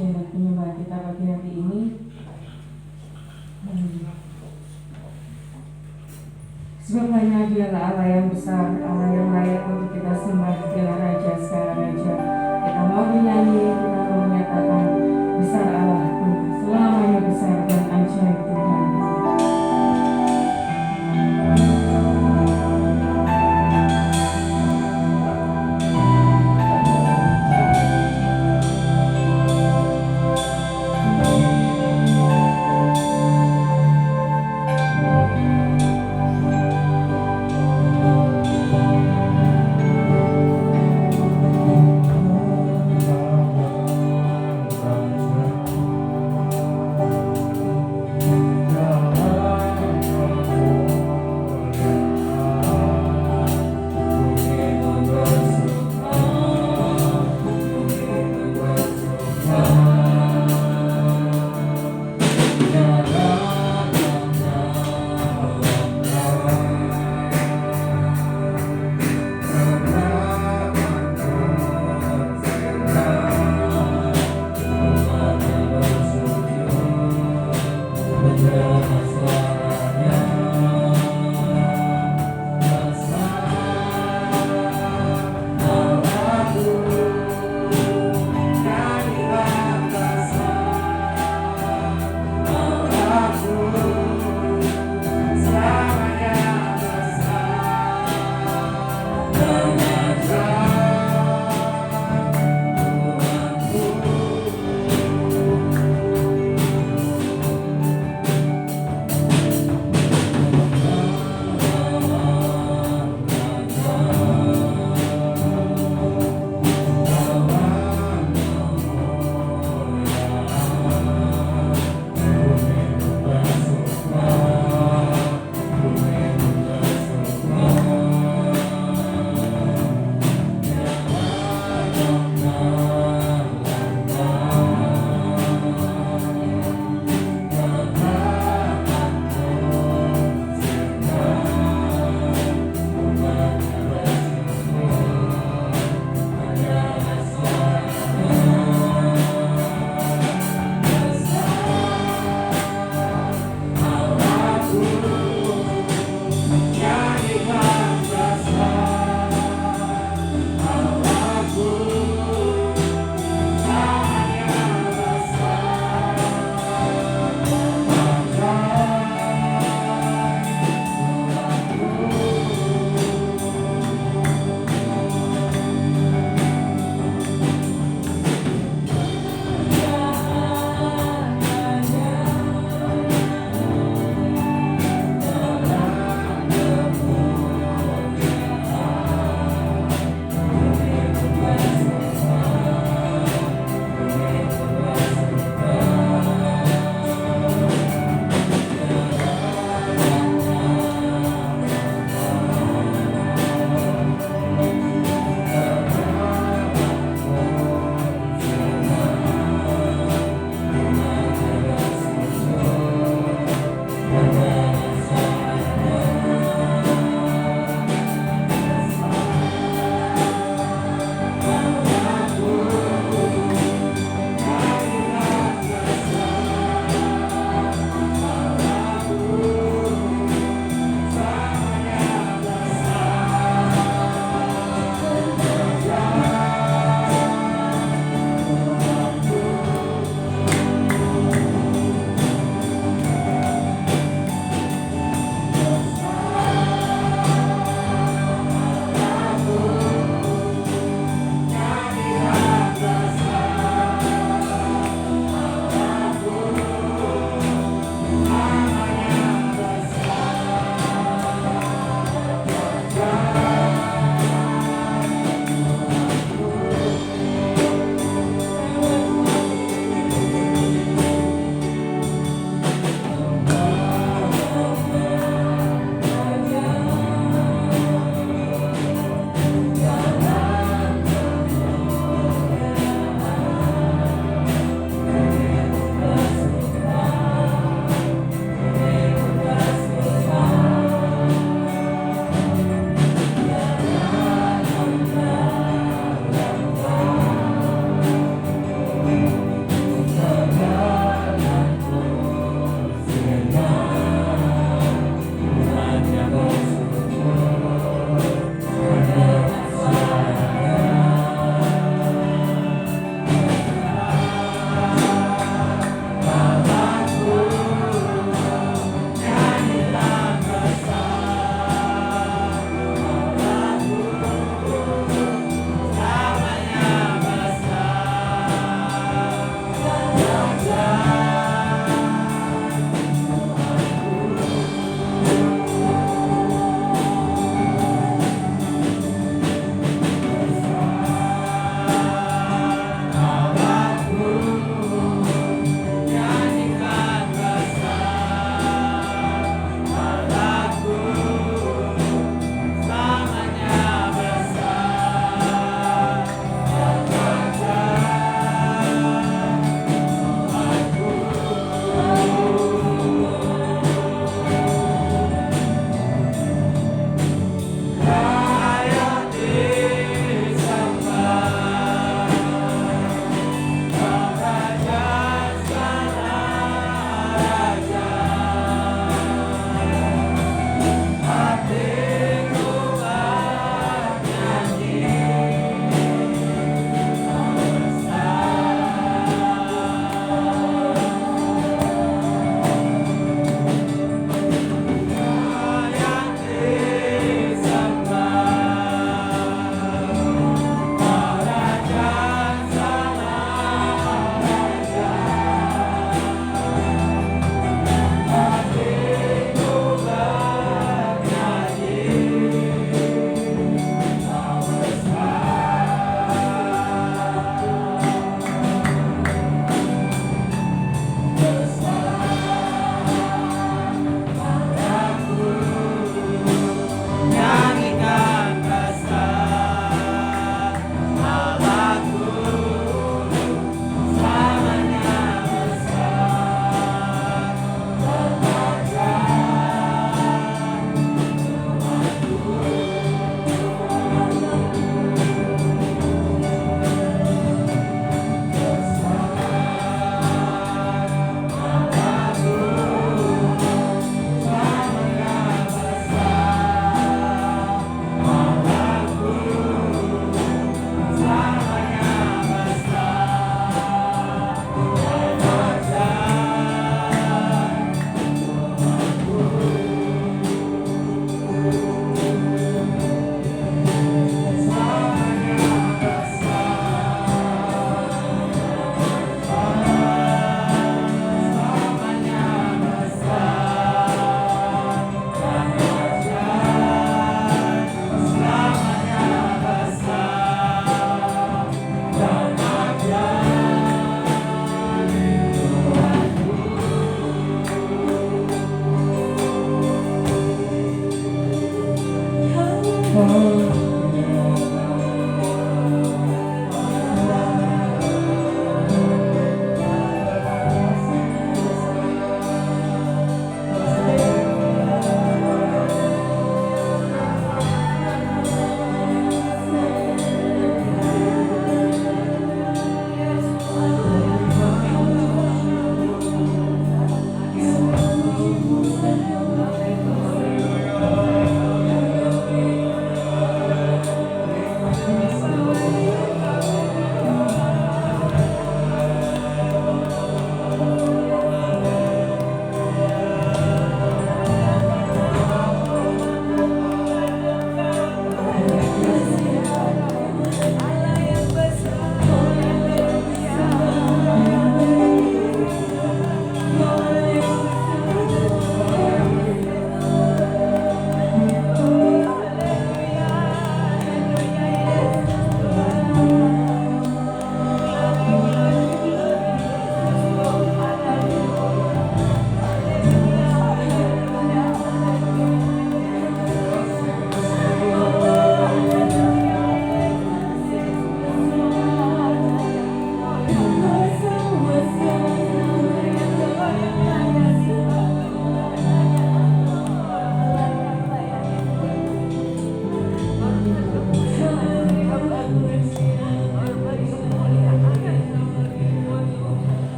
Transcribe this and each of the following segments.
pujian dan penyembahan kita pagi hari ini. Sebab hanya Dialah Allah yang besar, Allah yang layak untuk kita sembah. Dialah Raja segala Raja. Kita mau bernyanyi, kita mau menyatakan besar Allah, selamanya besar dan ajaib Tuhan.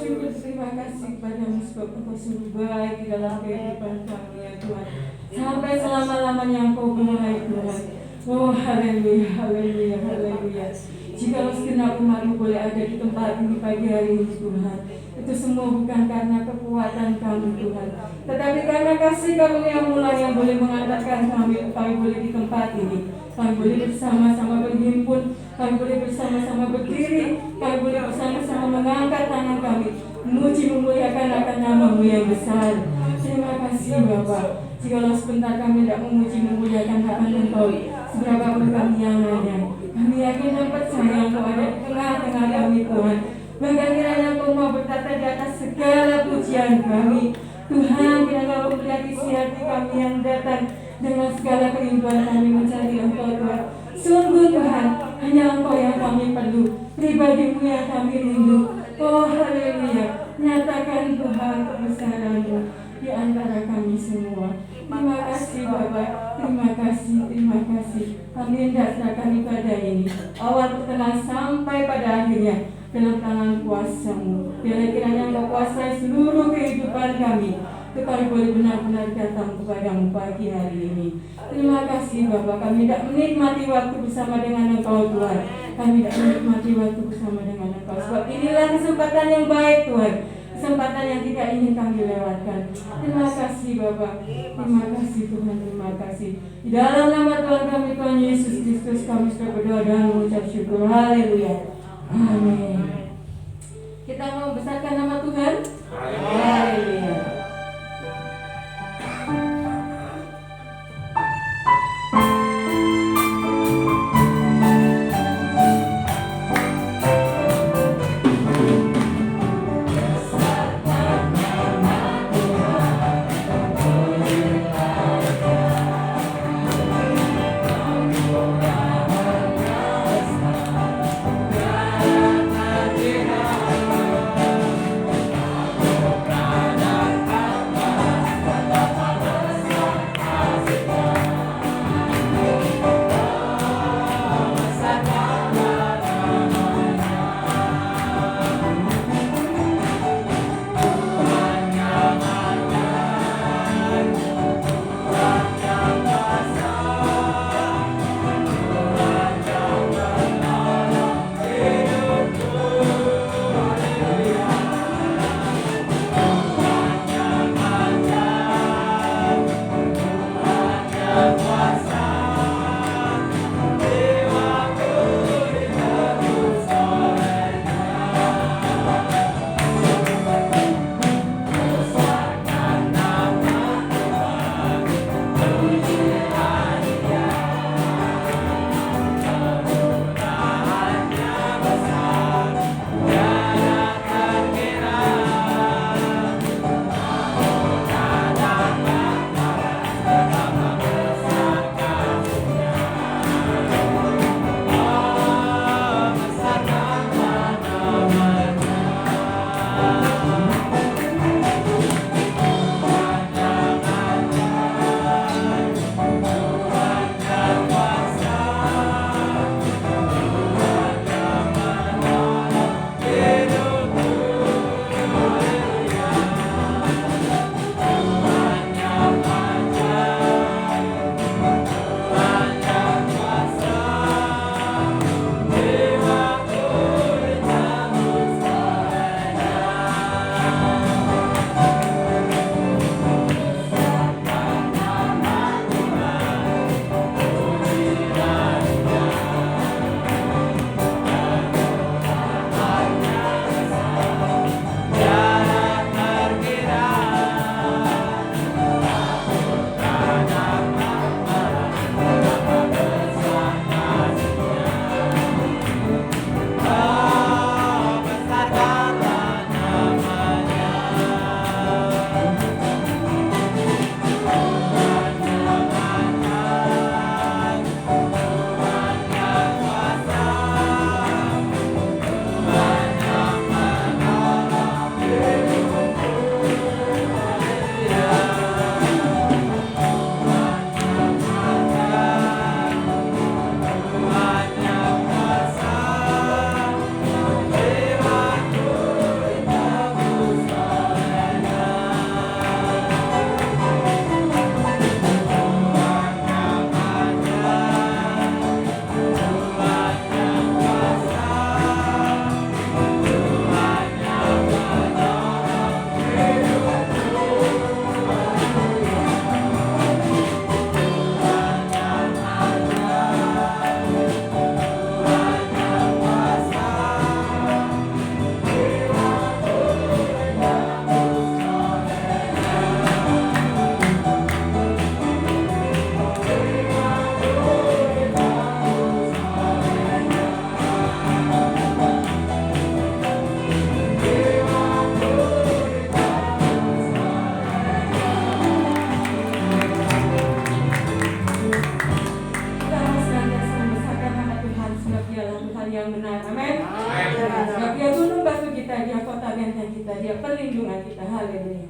bersyukur, terima kasih kepadamu sebab Engkau sungguh baik di dalam kehidupan kami ya Tuhan. Sampai selama-lamanya Engkau baik Tuhan. Oh haleluya, haleluya, haleluya. Jika segenap umatmu boleh ada di tempat ini pagi hari ini Tuhan, itu semua bukan karena kekuatan kami Tuhan, tetapi karena kasih karunia mula yang boleh mengantarkan kami boleh di tempat ini. Kami boleh bersama-sama berhimpun, kami boleh bersama-sama berdiri, kami boleh bersama-sama mengangkat tangan kami, memuji memuliakan akan nama-Mu yang besar. Terima kasih Bapa. Jikalau sebentar kami tidak memuji memuliakan akan Engkau, seberapa pun kami yang ada, kami yakin dan percaya Engkau ada di tengah-tengah kami Tuhan. Bahkan kiranya Engkau mau bertata di atas segala pujian kami Tuhan. Kiranya Engkau melihat isi hati kami yang datang dengan segala kerinduan kami mencari Engkau Tuhan. Sungguh Tuhan, hanya Engkau yang kami perlu, pribadi-Mu yang kami rindu. Oh haleluya, nyatakan Tuhan kebesaran-Mu di antara kami semua. Terima kasih Bapak, terima kasih, terima kasih. Kami hendak serahkan ibadah ini, awal pertengahan sampai pada akhirnya, dalam tangan kuasa-Mu. Biarlah kiranya Engkau kuasai seluruh kehidupan kami, kami boleh benar-benar datang kepada-Mu pagi hari ini. Terima kasih Bapak, kami tidak menikmati waktu bersama dengan Engkau Tuhan. Kami tidak menikmati waktu bersama dengan Engkau, sebab inilah kesempatan yang baik Tuhan, kesempatan yang tidak ingin kami lewatkan. Terima kasih Bapak, terima kasih Tuhan, terima kasih. Di dalam nama Tuhan kami, Tuhan Yesus Kristus, kami sudah berdoa dan mengucap syukur. Haleluya, amin. Kita mau besarkan nama Tuhan. Haleluya. penyertaan kita, Dia perlindungan kita. Haleluya.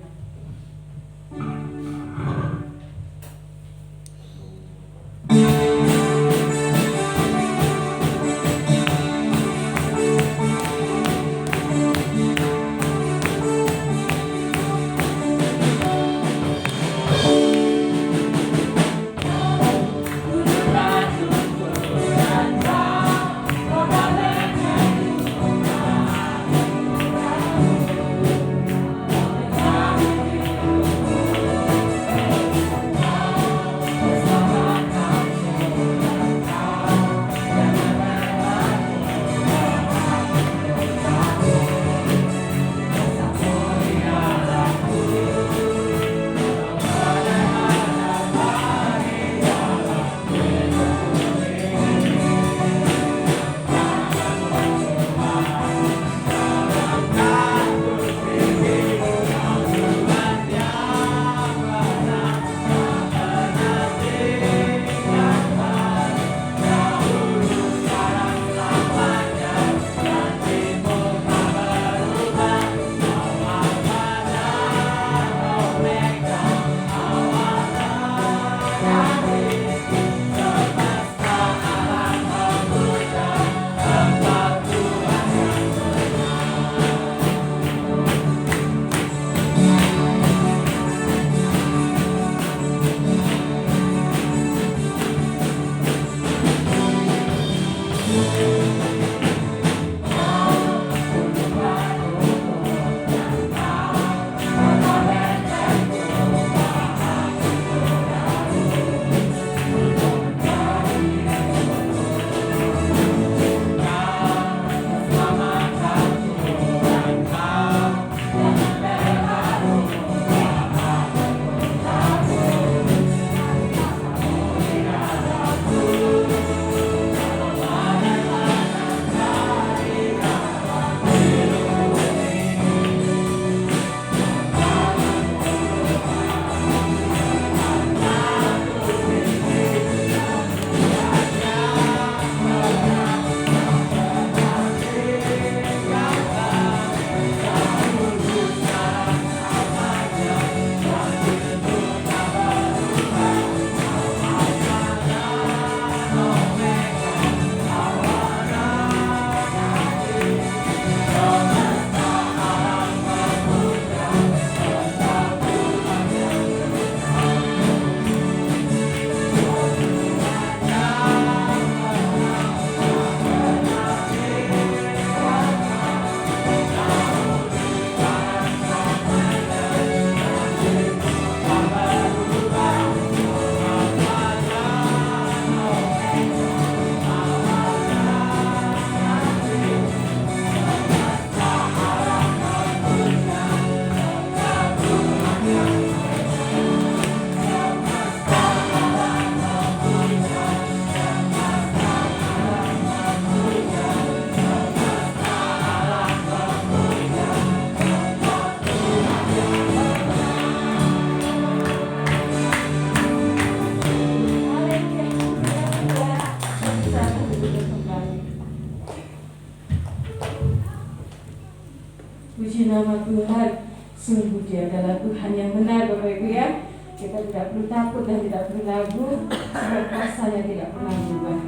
Puji nama Tuhan, sungguh Dia adalah Tuhan yang benar, Bapak Ibu ya. Kita tidak perlu takut dan tidak perlu ragu, sebab kuasa-Nya tidak pernah berubah.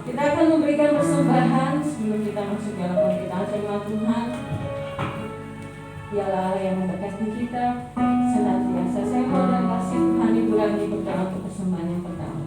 Kita akan memberikan persembahan sebelum kita masuk dalam pemberitaan firman Tuhan. Dialah Allah yang memberkati kita senantiasa. Saya mau dan kasih Tuhan Ibu lagi berdoa untuk persembahan yang pertama.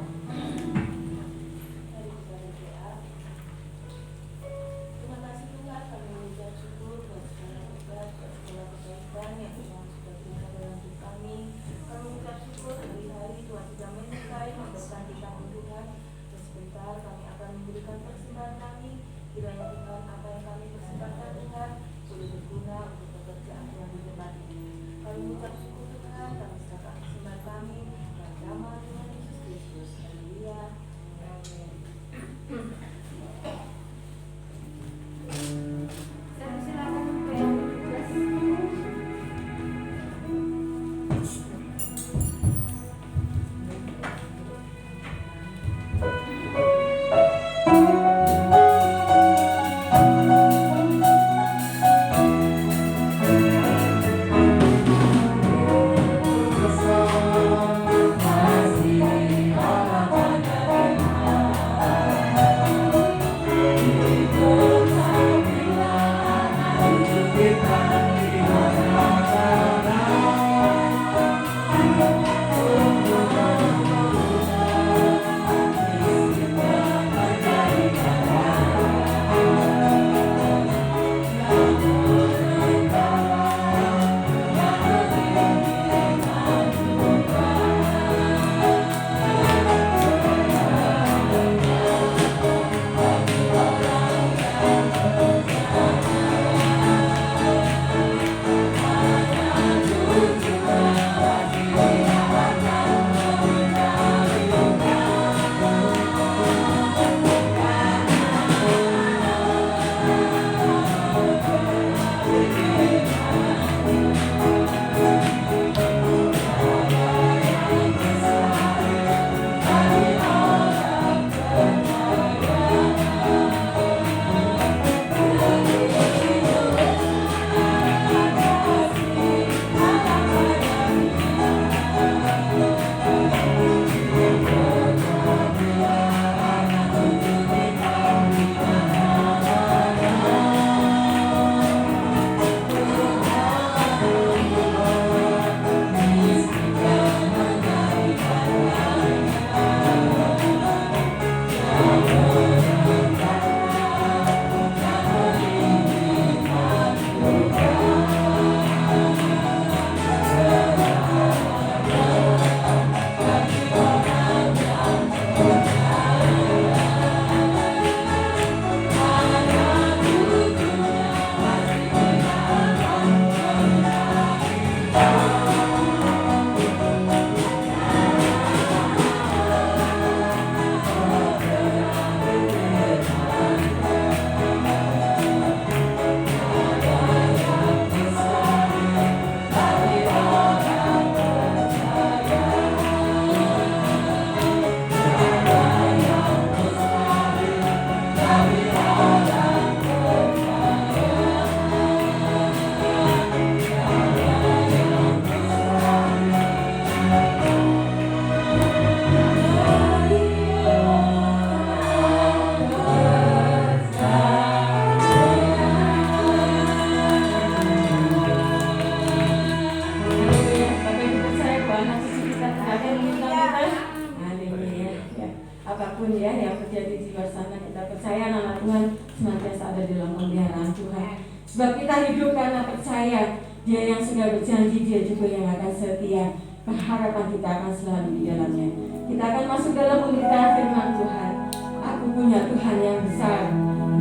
ya yang terjadi di luar sana. Kita percaya nama Tuhan senantiasa ada dalam pemeliharaan Tuhan. Sebab kita hidup karena percaya Dia yang sudah berjanji, Dia juga yang akan setia. Pengharapan kita akan selalu di dalamnya. Kita akan masuk dalam pemberitaan firman Tuhan. Aku punya Tuhan yang besar,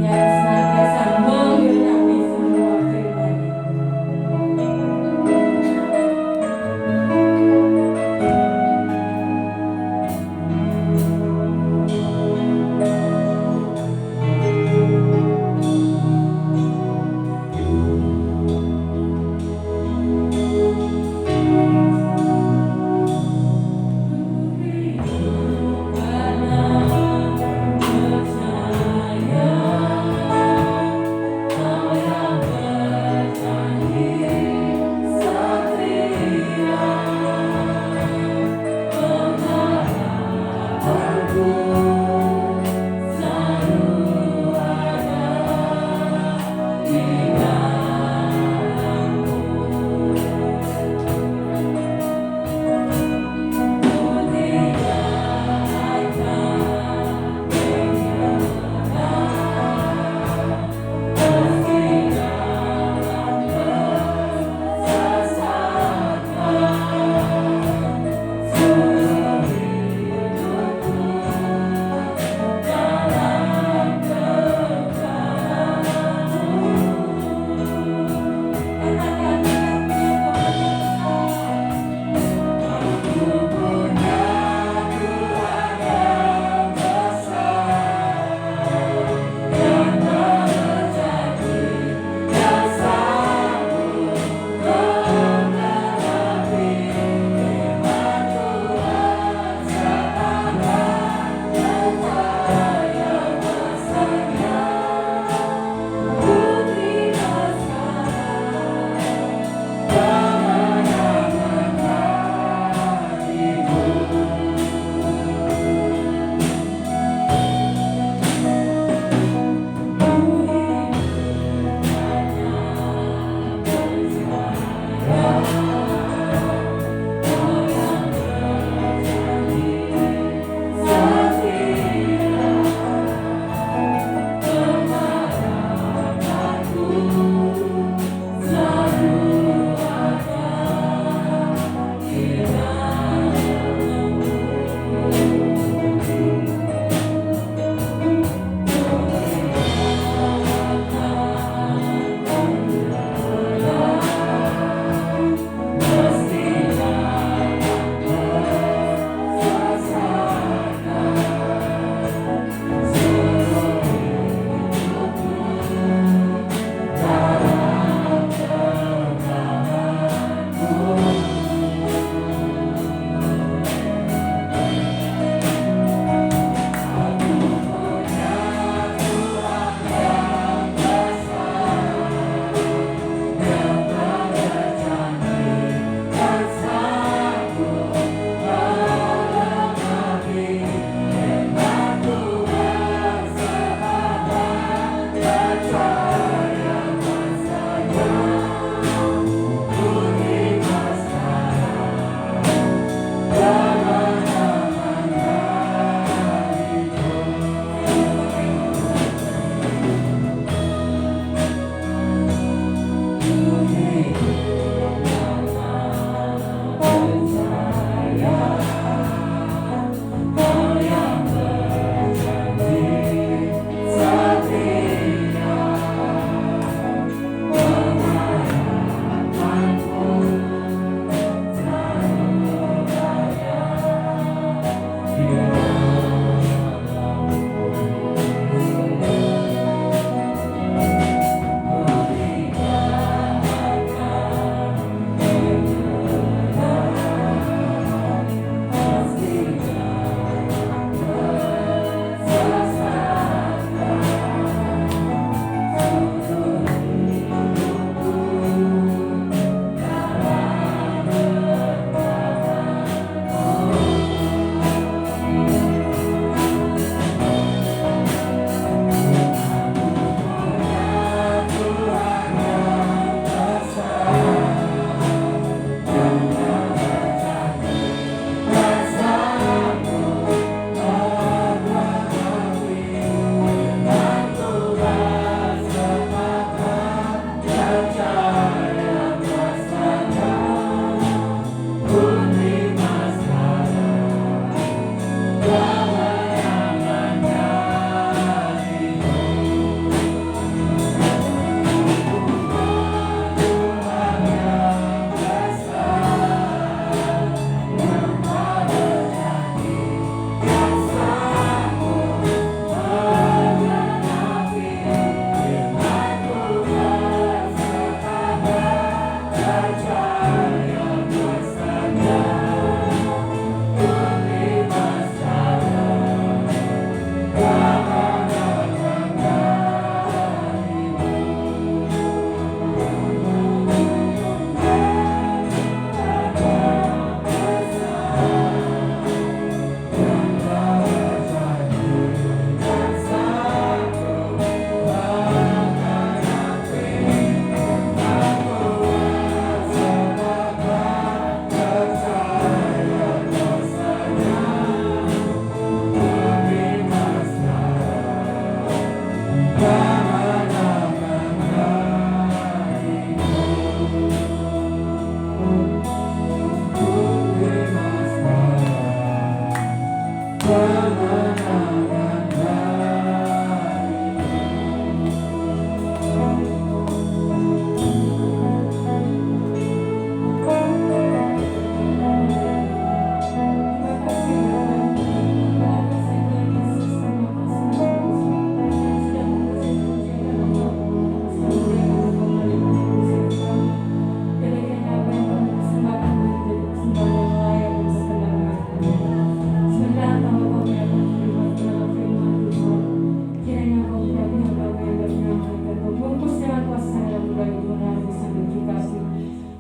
yang senantiasa menggenapi semua firman-Nya. Karena percaya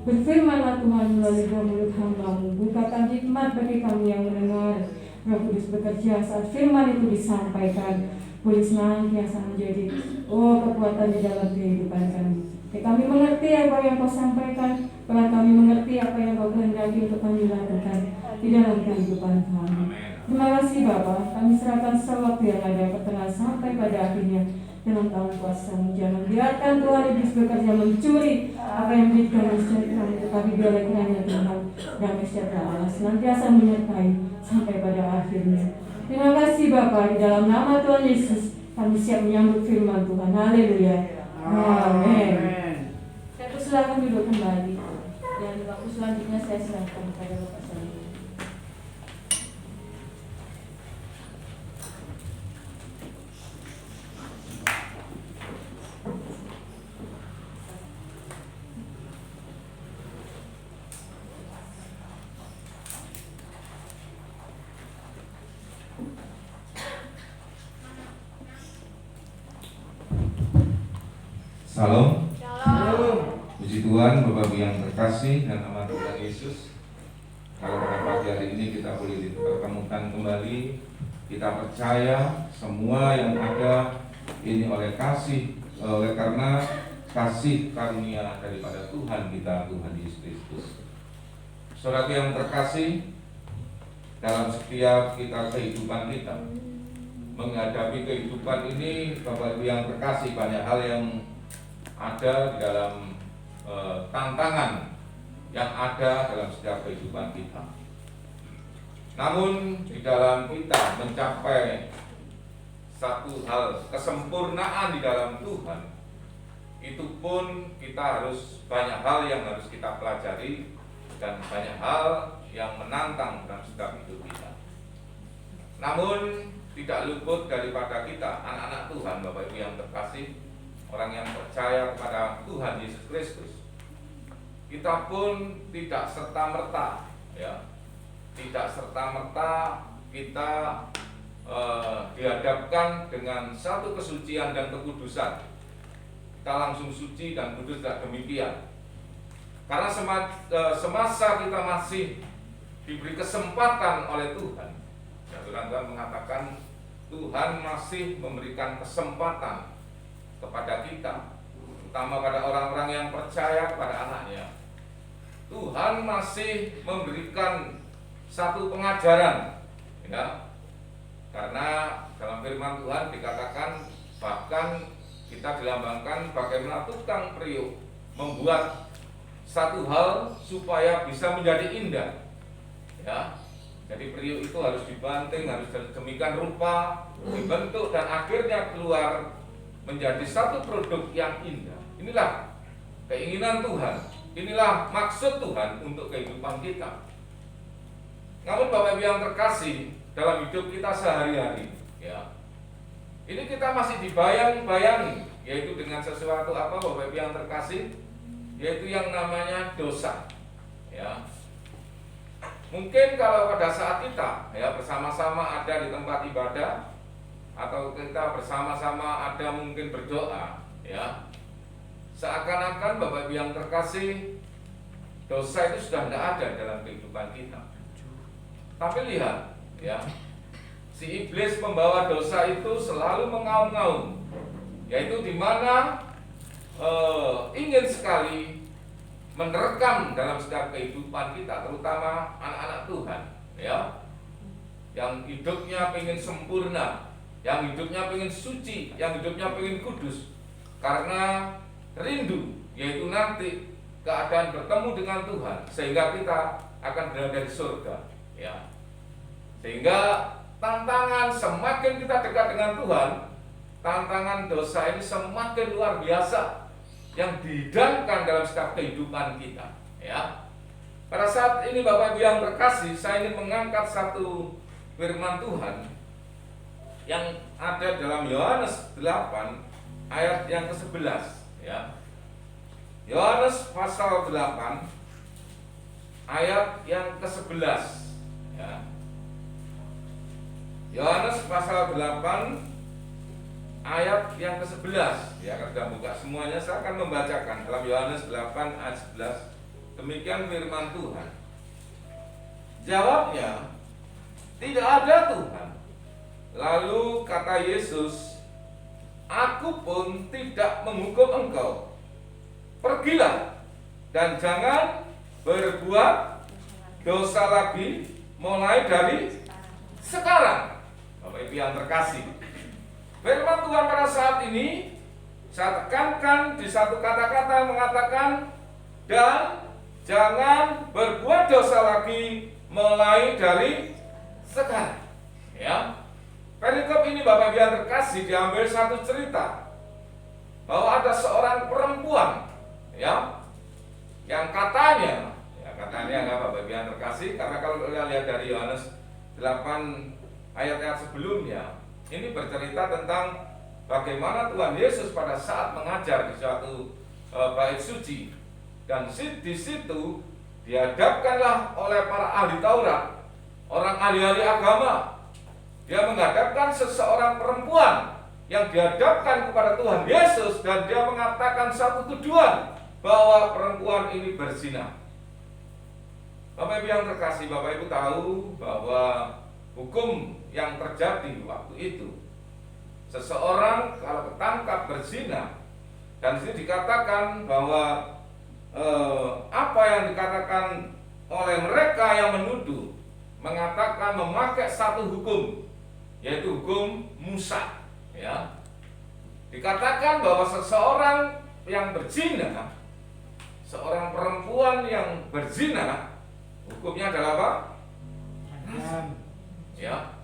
Berfirmanlah Tuhan melalui mulut hamba-Mu, bukakan hikmat bagi kami yang mendengar. Roh Kudus bekerja saat firman itu disampaikan, boleh senantiasa menjadi kekuatan di dalam kehidupan kami. Kami mengerti apa yang Kau sampaikan, bahkan kami mengerti apa yang Kau kehendaki untuk kami lakukan di dalam kehidupan kami. Terima kasih Bapa, kami serahkan sewaktu yang ada pertengahan sampai pada akhirnya dalam tahun kuasa-Mu. Jangan biarkan Tuhan iblis bekerja mencuri apa yang menjadi damai sejahtera, tetapi biarlah kiranya Tuhan damai sejahtera Allah senantiasa menyertai sampai pada akhirnya. Terima kasih Bapa, di dalam nama Tuhan Yesus kami siap menyambut firman Tuhan. Haleluya. Amin. Saya persilakan duduk kembali dan waktu selanjutnya saya serahkan kepada Bapak saya. Salam. Puji Tuhan, Bapak Ibu yang terkasih dan nama Tuhan Yesus. Kalau pada pagi hari ini kita boleh dipertemukan kembali, kita percaya semua yang ada ini oleh karena kasih karunia daripada Tuhan kita, Tuhan Yesus Kristus. Saudara yang terkasih, dalam setiap kehidupan kita menghadapi kehidupan ini, Bapak Ibu yang terkasih, banyak hal yang ada di dalam tantangan yang ada dalam setiap kehidupan kita. Namun di dalam kita mencapai satu hal kesempurnaan di dalam Tuhan, itu pun kita harus banyak hal yang harus kita pelajari dan banyak hal yang menantang dalam setiap hidup kita. Namun tidak luput daripada kita, anak-anak Tuhan, Bapak Ibu yang terkasih, orang yang percaya kepada Tuhan Yesus Kristus, kita pun tidak serta-merta, tidak serta-merta kita dihadapkan dengan satu kesucian dan kekudusan. Kita langsung suci dan kudus, tidak demikian. Karena semasa kita masih diberi kesempatan oleh Tuhan, Tuhan mengatakan Tuhan masih memberikan kesempatan kepada kita, terutama pada orang-orang yang percaya kepada anaknya. Tuhan masih memberikan satu pengajaran, karena dalam firman Tuhan dikatakan, bahkan kita dilambangkan bagaimana tukang periuk membuat satu hal supaya bisa menjadi indah. Jadi periuk itu harus dibanting, harus demikian rupa, dibentuk, dan akhirnya keluar menjadi satu produk yang indah. Inilah keinginan Tuhan, inilah maksud Tuhan untuk kehidupan kita. Namun Bapak Ibu yang terkasih, dalam hidup kita sehari-hari, ini kita masih dibayang-bayangi, yaitu dengan sesuatu apa Bapak Ibu yang terkasih? yaitu yang namanya dosa. Ya. Mungkin kalau pada saat kita ya bersama-sama ada di tempat ibadah atau kita bersama-sama ada mungkin berdoa, ya, seakan-akan Bapak Ibu yang terkasih, dosa itu sudah tidak ada dalam kehidupan kita. Tapi lihat, ya, si iblis pembawa dosa itu selalu mengaum-ngaum, yaitu di mana ingin sekali menerkam dalam setiap kehidupan kita, terutama anak-anak Tuhan, ya, yang hidupnya pengen sempurna, yang hidupnya pengen suci, yang hidupnya pengen kudus, karena rindu, yaitu nanti keadaan bertemu dengan Tuhan, sehingga kita akan berada di surga, ya. Sehingga tantangan semakin kita dekat dengan Tuhan, tantangan dosa ini semakin luar biasa yang dihidangkan dalam setiap kehidupan kita, ya. Pada saat ini Bapak Ibu yang terkasih, saya ingin mengangkat satu firman Tuhan yang ada dalam Yohanes 8 ayat yang ke-11, ya. Yohanes pasal 8 ayat yang ke-11, ya. Yohanes pasal 8 ayat yang ke-11, ya, kita buka semuanya, saya akan membacakan dalam Yohanes 8 ayat 11. Demikian firman Tuhan. Jawabnya, tidak ada Tuhan. Lalu kata Yesus, aku pun tidak menghukum engkau. Pergilah dan jangan berbuat dosa lagi mulai dari sekarang. Bapak Ibu yang terkasih, firman Tuhan pada saat ini saya tekankan di satu kata-kata mengatakan, dan jangan berbuat dosa lagi mulai dari sekarang, ya. Perikop ini Bapak Ibu yang terkasih diambil satu cerita bahwa ada seorang perempuan, ya, yang katanya enggak Bapak Ibu yang terkasih, karena kalau kita lihat dari Yohanes 8 ayat-ayat sebelumnya, ini bercerita tentang bagaimana Tuhan Yesus pada saat mengajar di suatu bait suci, dan di situ dihadapkanlah oleh para ahli Taurat, orang ahli-ahli agama. Dia menghadapkan seseorang perempuan yang dihadapkan kepada Tuhan Yesus, dan dia mengatakan satu tuduhan bahwa perempuan ini berzina. Bapak Ibu yang terkasih, Bapak Ibu tahu bahwa hukum yang terjadi waktu itu, seseorang kalau ketangkap berzina, dan di sini dikatakan bahwa apa yang dikatakan oleh mereka yang menuduh, mengatakan memakai satu hukum, yaitu hukum Musa, ya. Dikatakan bahwa seseorang yang berzina, seorang perempuan yang berzina, hukumnya adalah apa? Ya,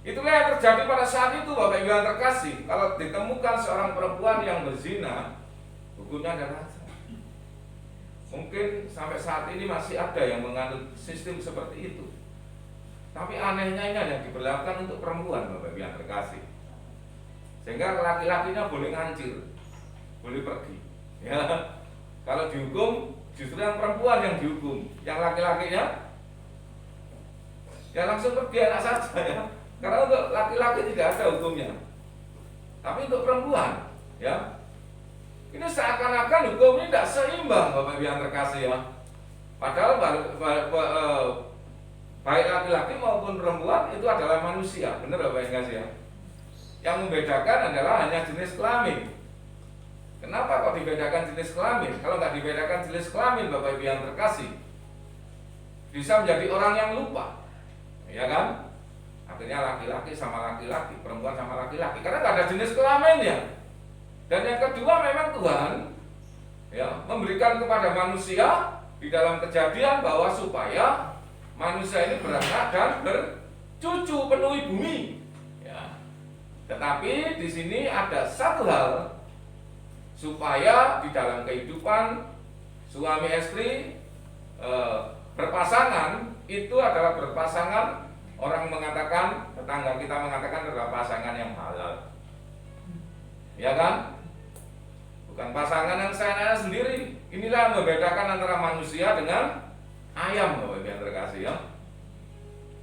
itulah yang terjadi pada saat itu Bapak Ibu yang terkasih. Kalau ditemukan seorang perempuan yang berzina, hukumnya adalah rajam. Mungkin sampai saat ini masih ada yang menganut sistem seperti itu. Tapi anehnya ini yang diberlakukan untuk perempuan Bapak Ibu yang terkasih, sehingga laki-lakinya boleh ngancir, boleh pergi, ya. Kalau dihukum justru yang perempuan yang dihukum, yang laki-lakinya ya langsung pergi enak saja, ya. Karena untuk laki-laki tidak ada hukumnya, tapi untuk perempuan, ya, ini seakan-akan hukum ini tidak seimbang Bapak Ibu yang terkasih, ya. Padahal baik laki-laki maupun perempuan itu adalah manusia, benar Bapak yang kasih, ya. Yang membedakan adalah hanya jenis kelamin. Kenapa kok dibedakan jenis kelamin? Kalau nggak dibedakan jenis kelamin Bapak Ibu yang terkasih, bisa menjadi orang yang lupa, ya kan? Akhirnya laki-laki sama laki-laki, perempuan sama laki-laki, karena nggak ada jenis kelaminnya. Dan yang kedua, memang Tuhan, ya, memberikan kepada manusia di dalam Kejadian bahwa supaya manusia ini beranak dan bercucu penuhi bumi, ya. Tetapi di sini ada satu hal, supaya di dalam kehidupan suami istri berpasangan itu adalah berpasangan, orang mengatakan, tetangga kita mengatakan adalah pasangan yang halal, ya kan? Bukan pasangan yang saya sendiri, Inilah yang membedakan antara manusia dengan ayam, Bapak Ibu yang terkasih ya.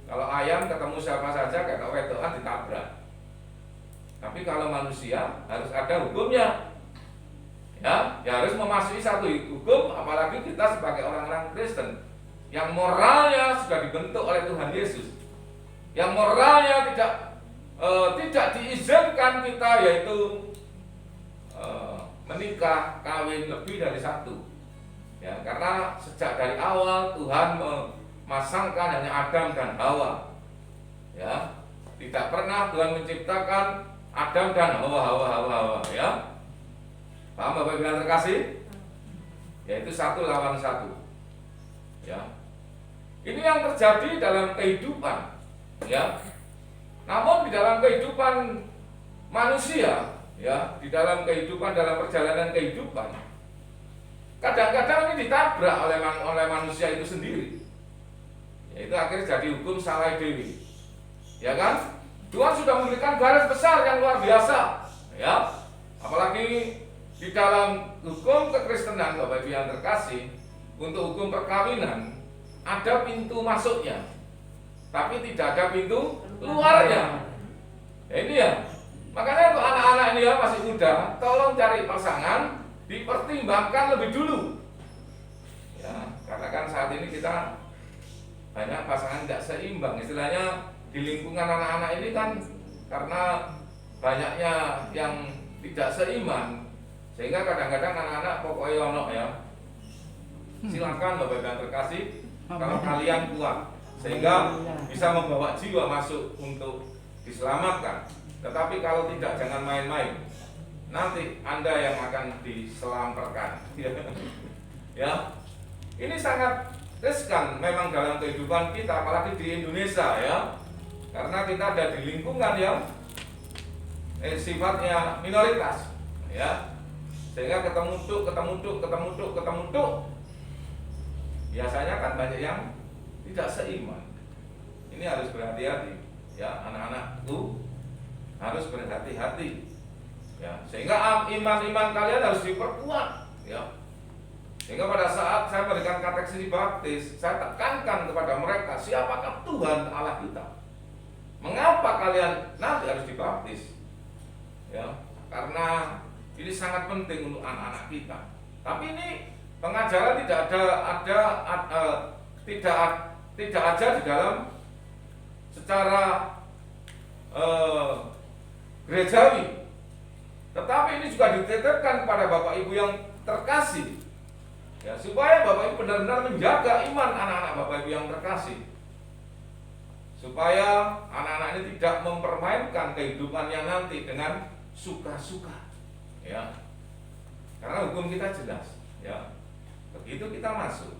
Kalau ayam ketemu siapa saja kayak wedokan ditabrak. Tapi kalau manusia harus ada hukumnya. Ya harus memasuki satu hukum, apalagi kita sebagai orang-orang Kristen yang moralnya sudah dibentuk oleh Tuhan Yesus. Yang moralnya tidak diizinkan kita, yaitu menikah, kawin lebih dari satu. Ya, karena sejak dari awal Tuhan memasangkan hanya Adam dan Hawa. Ya, tidak pernah Tuhan menciptakan Adam dan Hawa. Ya, paham Bapak Ibu yang terkasih? Yaitu satu lawan satu. Ya, ini yang terjadi dalam kehidupan. Ya, namun di dalam kehidupan manusia, ya, di dalam kehidupan, dalam perjalanan kehidupan, kadang-kadang ini ditabrak oleh manusia itu sendiri. Yaitu akhirnya jadi hukum salah dewi. Ya kan? Tuhan sudah memberikan garis besar yang luar biasa. Ya. Apalagi di dalam hukum kekristenan, Bapak Ibu yang terkasih, untuk hukum perkawinan ada pintu masuknya, tapi tidak ada pintu keluarnya. Ya, ini ya. Makanya untuk anak-anak ini ya masih muda, tolong cari pasangan dipertimbangkan lebih dulu. Ya, karena kan saat ini kita banyak pasangan tidak seimbang. Istilahnya di lingkungan anak-anak ini kan karena banyaknya yang tidak seiman, sehingga kadang-kadang anak-anak pokoknya ono ya. Silakan Bapak yang terkasih, kalau kalian kuat sehingga bisa membawa jiwa masuk untuk diselamatkan. Tetapi kalau tidak, jangan main-main. Nanti Anda yang akan diselamperkan. Ya, ini sangat riskan memang dalam kehidupan kita, apalagi di Indonesia ya, karena kita ada di lingkungan yang sifatnya minoritas, ya, sehingga ketemu tuh, biasanya kan banyak yang tidak seiman. Ini harus berhati-hati, ya, anak-anakku harus berhati-hati. Ya, sehingga iman kalian harus diperkuat, ya. Sehingga pada saat saya memberikan kateksis baptis, saya tekankan kepada mereka, siapakah Tuhan Allah kita? Mengapa kalian nanti harus dibaptis? Ya, karena ini sangat penting untuk anak-anak kita. Tapi ini pengajaran tidak aja di dalam secara gerejawi. Tetapi ini juga ditetapkan kepada Bapak Ibu yang terkasih, ya, supaya Bapak Ibu benar-benar menjaga iman anak-anak Bapak Ibu yang terkasih, supaya anak-anak ini tidak mempermainkan kehidupannya nanti dengan suka-suka, ya. Karena hukum kita jelas, ya. Begitu kita masuk,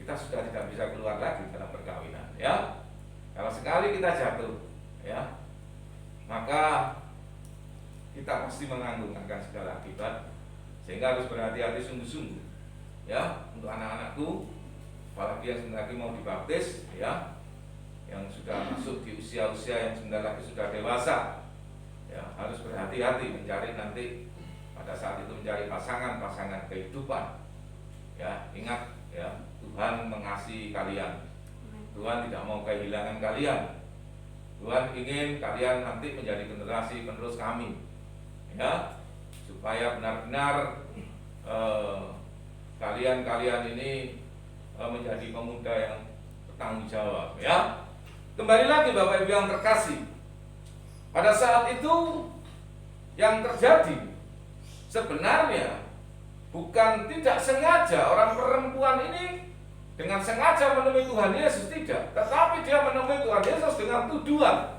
kita sudah tidak bisa keluar lagi dalam perkawinan, ya. Kalau sekali kita jatuh, ya, maka kita pasti menanggung akan segala akibat. Sehingga harus berhati-hati sungguh-sungguh, ya, untuk anak-anakku, apalagi yang sebentar lagi mau dibaptis, ya, yang sudah masuk di usia-usia yang sebentar lagi sudah dewasa, ya, harus berhati-hati mencari nanti pada saat itu mencari pasangan kehidupan. Ya, ingat, ya, Tuhan mengasihi kalian. Tuhan tidak mau kehilangan kalian. Tuhan ingin kalian nanti menjadi generasi penerus kami, ya, supaya benar-benar kalian ini menjadi pemuda yang bertanggung jawab, ya. Kembali lagi Bapak Ibu yang terkasih, pada saat itu yang terjadi sebenarnya bukan tidak sengaja orang perempuan ini dengan sengaja menemui Tuhan Yesus, tidak, tetapi dia menemui Tuhan Yesus dengan tujuan.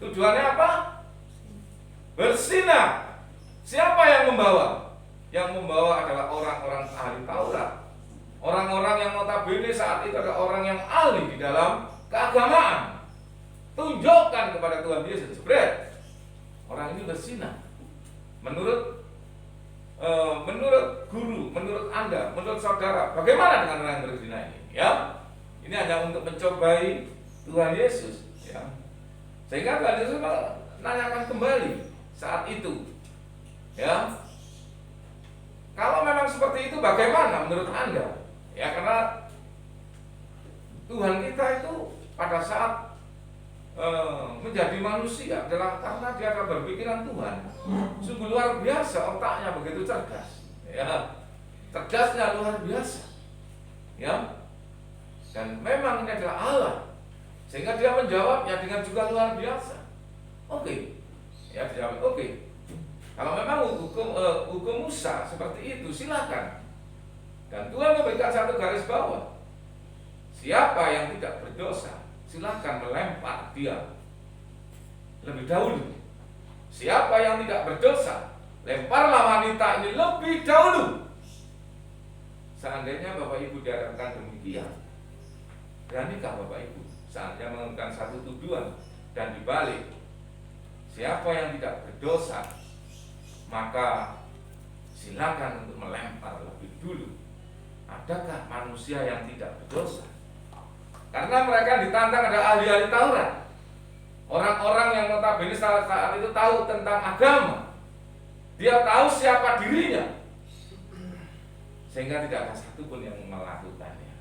Tujuannya apa? Bersinah. Siapa yang membawa? Yang membawa adalah orang-orang ahli Taurat, orang-orang yang notabene saat itu adalah orang yang ahli di dalam keagamaan. Tunjukkan kepada Tuhan Yesus, Bret, orang ini bersinah. Menurut guru, menurut Anda, menurut saudara, bagaimana dengan orang yang berzina ini? Ya, ini hanya untuk mencobai Tuhan Yesus, ya. Sehingga Tuhan Yesus menanyakan kembali saat itu, ya, Kalau memang seperti itu bagaimana menurut Anda? Ya, karena Tuhan kita itu pada saat menjadi manusia adalah karena dia akan berpikiran Tuhan. Sungguh luar biasa, otaknya begitu cerdas. Ya, cerdasnya luar biasa. Ya, dan memang ini adalah Allah, sehingga dia menjawabnya dengan juga luar biasa. Oke, ya dijawab oke. Kalau memang hukum Musa seperti itu, silakan. Dan Tuhan memberikan satu garis bawah. Siapa yang tidak berdosa, silakan melempar dia lebih dahulu. Siapa yang tidak berdosa, lemparlah wanita ini lebih dahulu. Seandainya Bapak Ibu diharapkan demikian, beranikah Bapak Ibu seandainya melakukan satu tuduhan dan dibalik, siapa yang tidak berdosa, maka silakan untuk melempar lebih dulu. Adakah manusia yang tidak berdosa? Karena mereka ditantang ada ahli-ahli Taurat, orang-orang yang notabene saat itu tahu tentang agama, dia tahu siapa dirinya, sehingga tidak ada satupun yang melakukannya.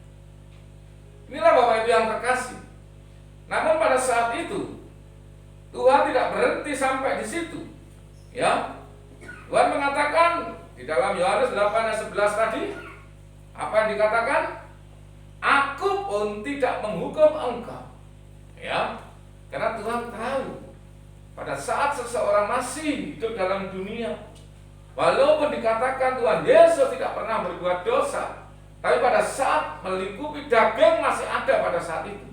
Inilah Bapak Ibu yang terkasih. Namun pada saat itu Tuhan tidak berhenti sampai di situ. Ya, Tuhan mengatakan di dalam Yohanes 8 ayat 11 tadi, apa yang dikatakan? Aku pun tidak menghukum engkau. Ya, karena Tuhan tahu pada saat seseorang masih hidup dalam dunia, walaupun dikatakan Tuhan Yesus tidak pernah berbuat dosa, tapi pada saat melingkupi daging masih ada pada saat itu.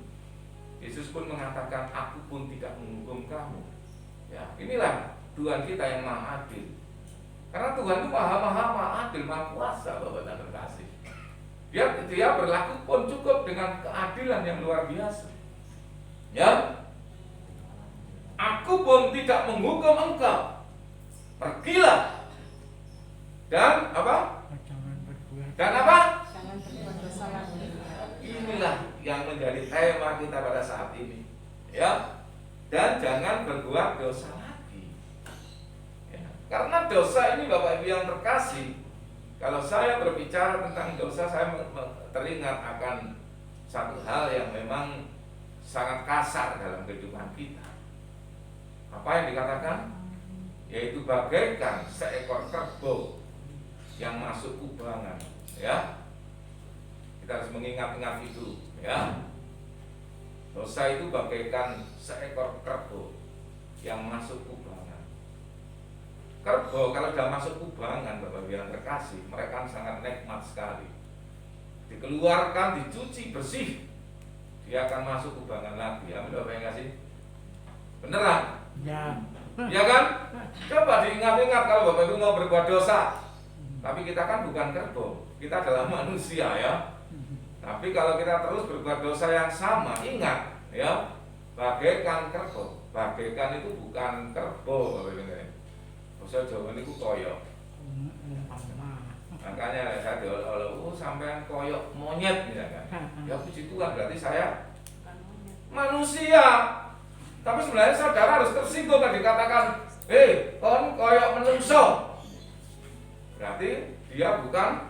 Yesus pun mengatakan, aku pun tidak menghukum kamu. Ya, inilah Tuhan kita yang maha adil. Karena Tuhan itu maha adil, maha kuasa, Bapak dan terkasih. Dia berlaku pun cukup dengan keadilan yang luar biasa. Ya, aku pun tidak menghukum engkau. Pergilah dan apa? Dan apa? Inilah yang menjadi tema kita pada saat ini. Ya, dan jangan berbuat dosa lagi. Ya, karena dosa ini Bapak Ibu yang terkasih, kalau saya berbicara tentang dosa, saya teringat akan satu hal yang memang sangat kasar dalam kehidupan kita. Apa yang dikatakan? Yaitu bagaikan seekor kerbau yang masuk kubangan. Ya, kita harus mengingat-ingat itu. Ya, dosa itu bagaikan seekor kerbau yang masuk kubangan. Kerbau kalau sudah masuk kubangan, Bapak yang terkasih, mereka sangat nikmat sekali. Dikeluarkan, dicuci bersih, dia akan masuk kubangan lagi. Amin, Bapak yang kasih. Beneran? Ya. Ya kan? Coba diingat-ingat kalau Bapak Ibu mau berbuat dosa. Tapi kita kan bukan kerbau, kita adalah manusia ya. Tapi kalau kita terus berbuat dosa yang sama, ingat ya, bagaikan kerbau. Bagaikan itu bukan kerbau, Bapak Ibu. Bahasa Jawa ini koyok. Makanya saya diolok-olok, sampean koyok monyet ya kan. Ya puji Tuhan, berarti saya manusia. Tapi sebenarnya saudara harus tersinggung kan dikatakan, kon koyok menungso. Berarti dia bukan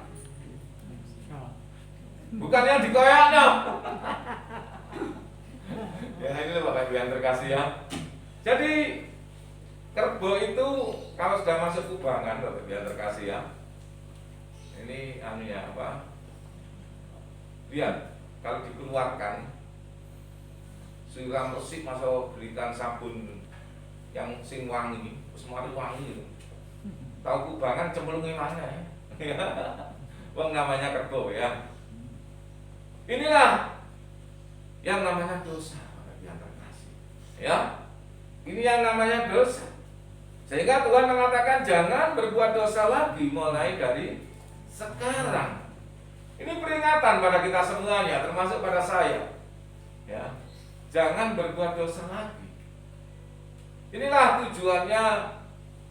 yang dikoyoknya. Ya ini Bapak Ibu yang terkasih ya. Jadi kerbau itu kalau sudah masuk kubangan, Bapak Ibu yang terkasih ya, ini anunya apa? Lihat, kalau dikeluarkan siram resik masuk belikan sabun yang sing wangi, semua itu wangi itu. Tahu kubangan cemplungi mana ya? Wong namanya kerbau ya. Inilah yang namanya dosa, Bapak Ibu yang terkasih. Ya, ini yang namanya dosa. Sehingga Tuhan mengatakan jangan berbuat dosa lagi mulai dari sekarang. Ini peringatan pada kita semuanya, termasuk pada saya. Ya, jangan berbuat dosa lagi. Inilah tujuannya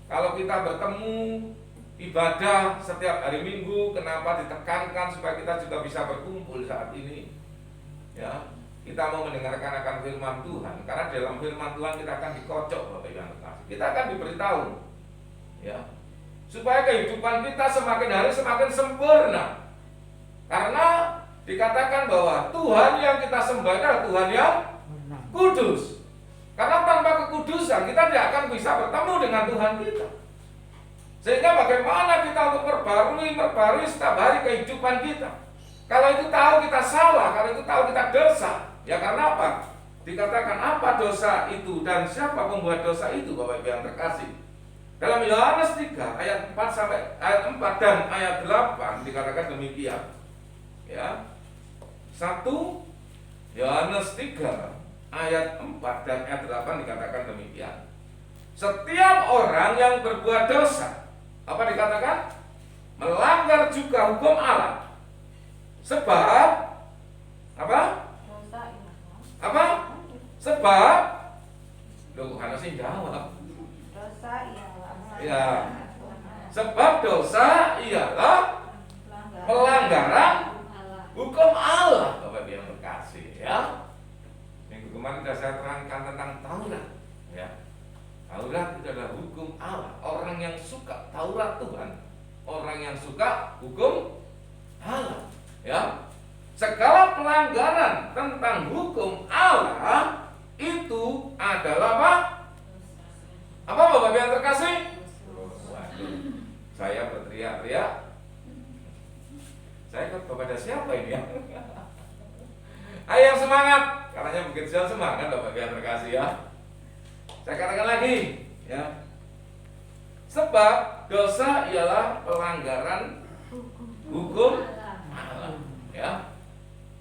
kalau kita bertemu ibadah setiap hari Minggu, kenapa ditekankan supaya kita juga bisa berkumpul saat ini. Ya, kita mau mendengarkan akan firman Tuhan, karena dalam firman Tuhan kita akan dikocok, Bapak Ibu yang terkasih. Kita akan diberitahu, ya, supaya kehidupan kita semakin hari semakin sempurna. Karena dikatakan bahwa Tuhan yang kita sembah adalah Tuhan yang kudus. Karena tanpa kekudusan kita tidak akan bisa bertemu dengan Tuhan kita. Sehingga bagaimana kita untuk memperbarui setiap hari kehidupan kita. Kalau itu tahu kita salah, kalau itu tahu kita dosa, ya karena apa? Dikatakan apa dosa itu dan siapa pembuat dosa itu, Bapak Ibu yang terkasih. Dalam Yohanes 3 ayat 4 sampai ayat 4 dan ayat 8 dikatakan demikian. Ya. 1 Yohanes 3 ayat 4 dan ayat 8 dikatakan demikian. Setiap orang yang berbuat dosa, apa dikatakan? Melanggar juga hukum Allah. Sebab apa? Apa? Sebab loh, Hana sih jawab. Dosa ialah Ya. Sebab dosa ialah pelanggaran hukum Allah, Bapak yang terkasih, ya. Minggu kemarin sudah saya terangkan tentang Taurat, ya. Taurat itu adalah hukum Allah. Orang yang suka Taurat Tuhan, orang yang suka hukum Allah, ya. Segala pelanggaran tentang hukum Allah itu adalah apa? Apa Bapak yang terkasih? Waduh, saya berteriak-teriak. Saya kepada siapa ini ya? Ayo yang semangat, katanya begitu saya semangat Bapak yang terkasih ya. Saya katakan lagi, ya. Sebab dosa ialah pelanggaran hukum Allah, ya.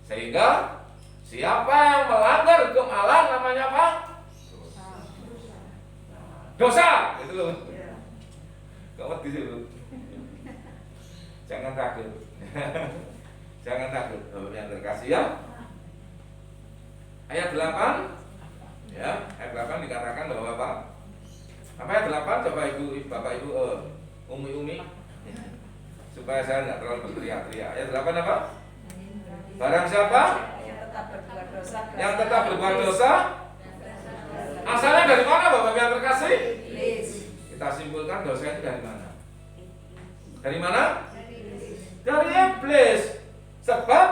Sehingga siapa yang melanggar hukum Allah namanya apa? Dosa, gitu loh. Kamu di situ. Jangan takut. Jangan takut, Bapak yang terkasih ya. Ayat 8, ya, ayat 8 dikatakan bahwa apa? Apa ayat 8? Coba Bapak Ibu umi-umi supaya saya tidak terlalu berteriak-teriak. Ayat 8 apa? Barang siapa yang tetap berbuat dosa, asalnya dari mana Bapak yang terkasih? Kita simpulkan dosa itu dari mana? Dari mana? Dari iblis. Sebab,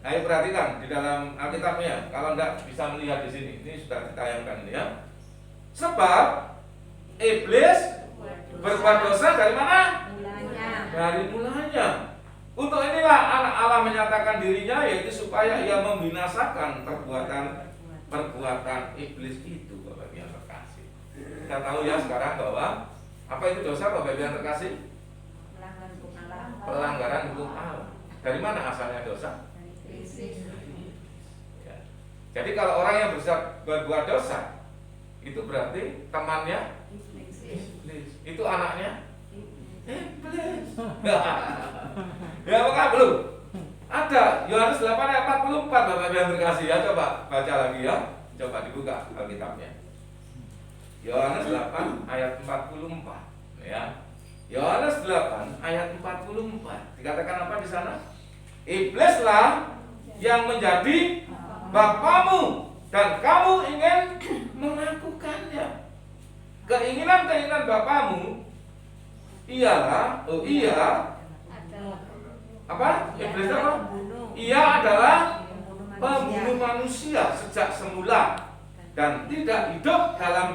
ayo perhatikan di dalam Alkitabnya. Kalau tidak bisa melihat di sini, ini sudah ditayangkan ini ya. Sebab iblis berbuat dosa dari mana? Dari mulanya. Untuk inilah anak Allah menyatakan dirinya, yaitu supaya ia membinasakan perbuatan iblis itu, Bapak yang terkasih. Kita tahu ya sekarang bahwa apa itu dosa, Bapak yang terkasih? Pelanggaran hukum Allah. Dari mana asalnya dosa? Ya. Jadi kalau orang yang berbuat dosa, itu berarti temannya iblis. Itu anaknya iblis. Ya apakah belum? Ada Yohanes 8 ayat 44 Bapak yang terkasih ya. Coba baca lagi ya. Coba dibuka Alkitabnya. Yohanes 8 ayat 44 ya. Yohanes 8 ayat 44 dikatakan apa di sana? Iblislah yang menjadi bapamu dan kamu ingin melakukannya. Keinginan-keinginan bapamu ialah apa? Iblis apa? Ia adalah pembunuh manusia sejak semula dan tidak hidup dalam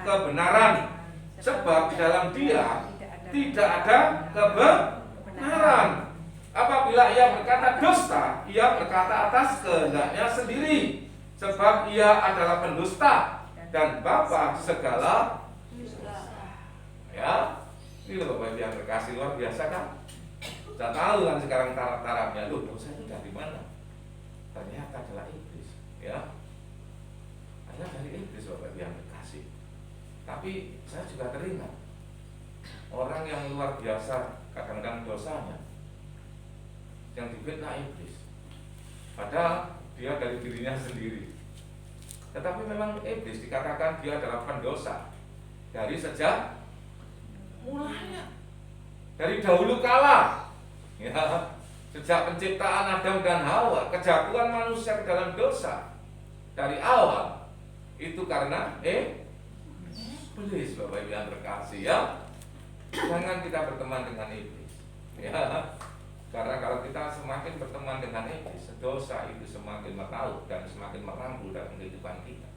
kebenaran, sebab di dalam dia tidak ada kebenaran. Apabila ia berkata dusta, ia berkata atas kehendaknya sendiri, sebab ia adalah pendusta dan bapa segala dusta. Ya, ini loh Bapak yang terkasih, luar biasa kan? Sudah tahu kan sekarang taraf-tarafnya. Loh, dosa itu dari mana? Ternyata adalah iblis, ya. Hanya dari iblis Bapak yang terkasih. Tapi saya juga teringat orang yang luar biasa kadang-kadang dosanya yang difitnah iblis. Padahal dia dari dirinya sendiri. Tetapi memang iblis dikatakan dia adalah pendosa dari sejak mulanya, dari dahulu kala. Ya, sejak penciptaan Adam dan Hawa, kejatuhan manusia ke dalam dosa dari awal itu karena iblis, Bapak Ibu yang terkasih ya. Jangan kita berteman dengan iblis. Ya. Karena kalau kita semakin berteman dengan iblis, dosa itu semakin merauk dan semakin merambul dalam kehidupan kita.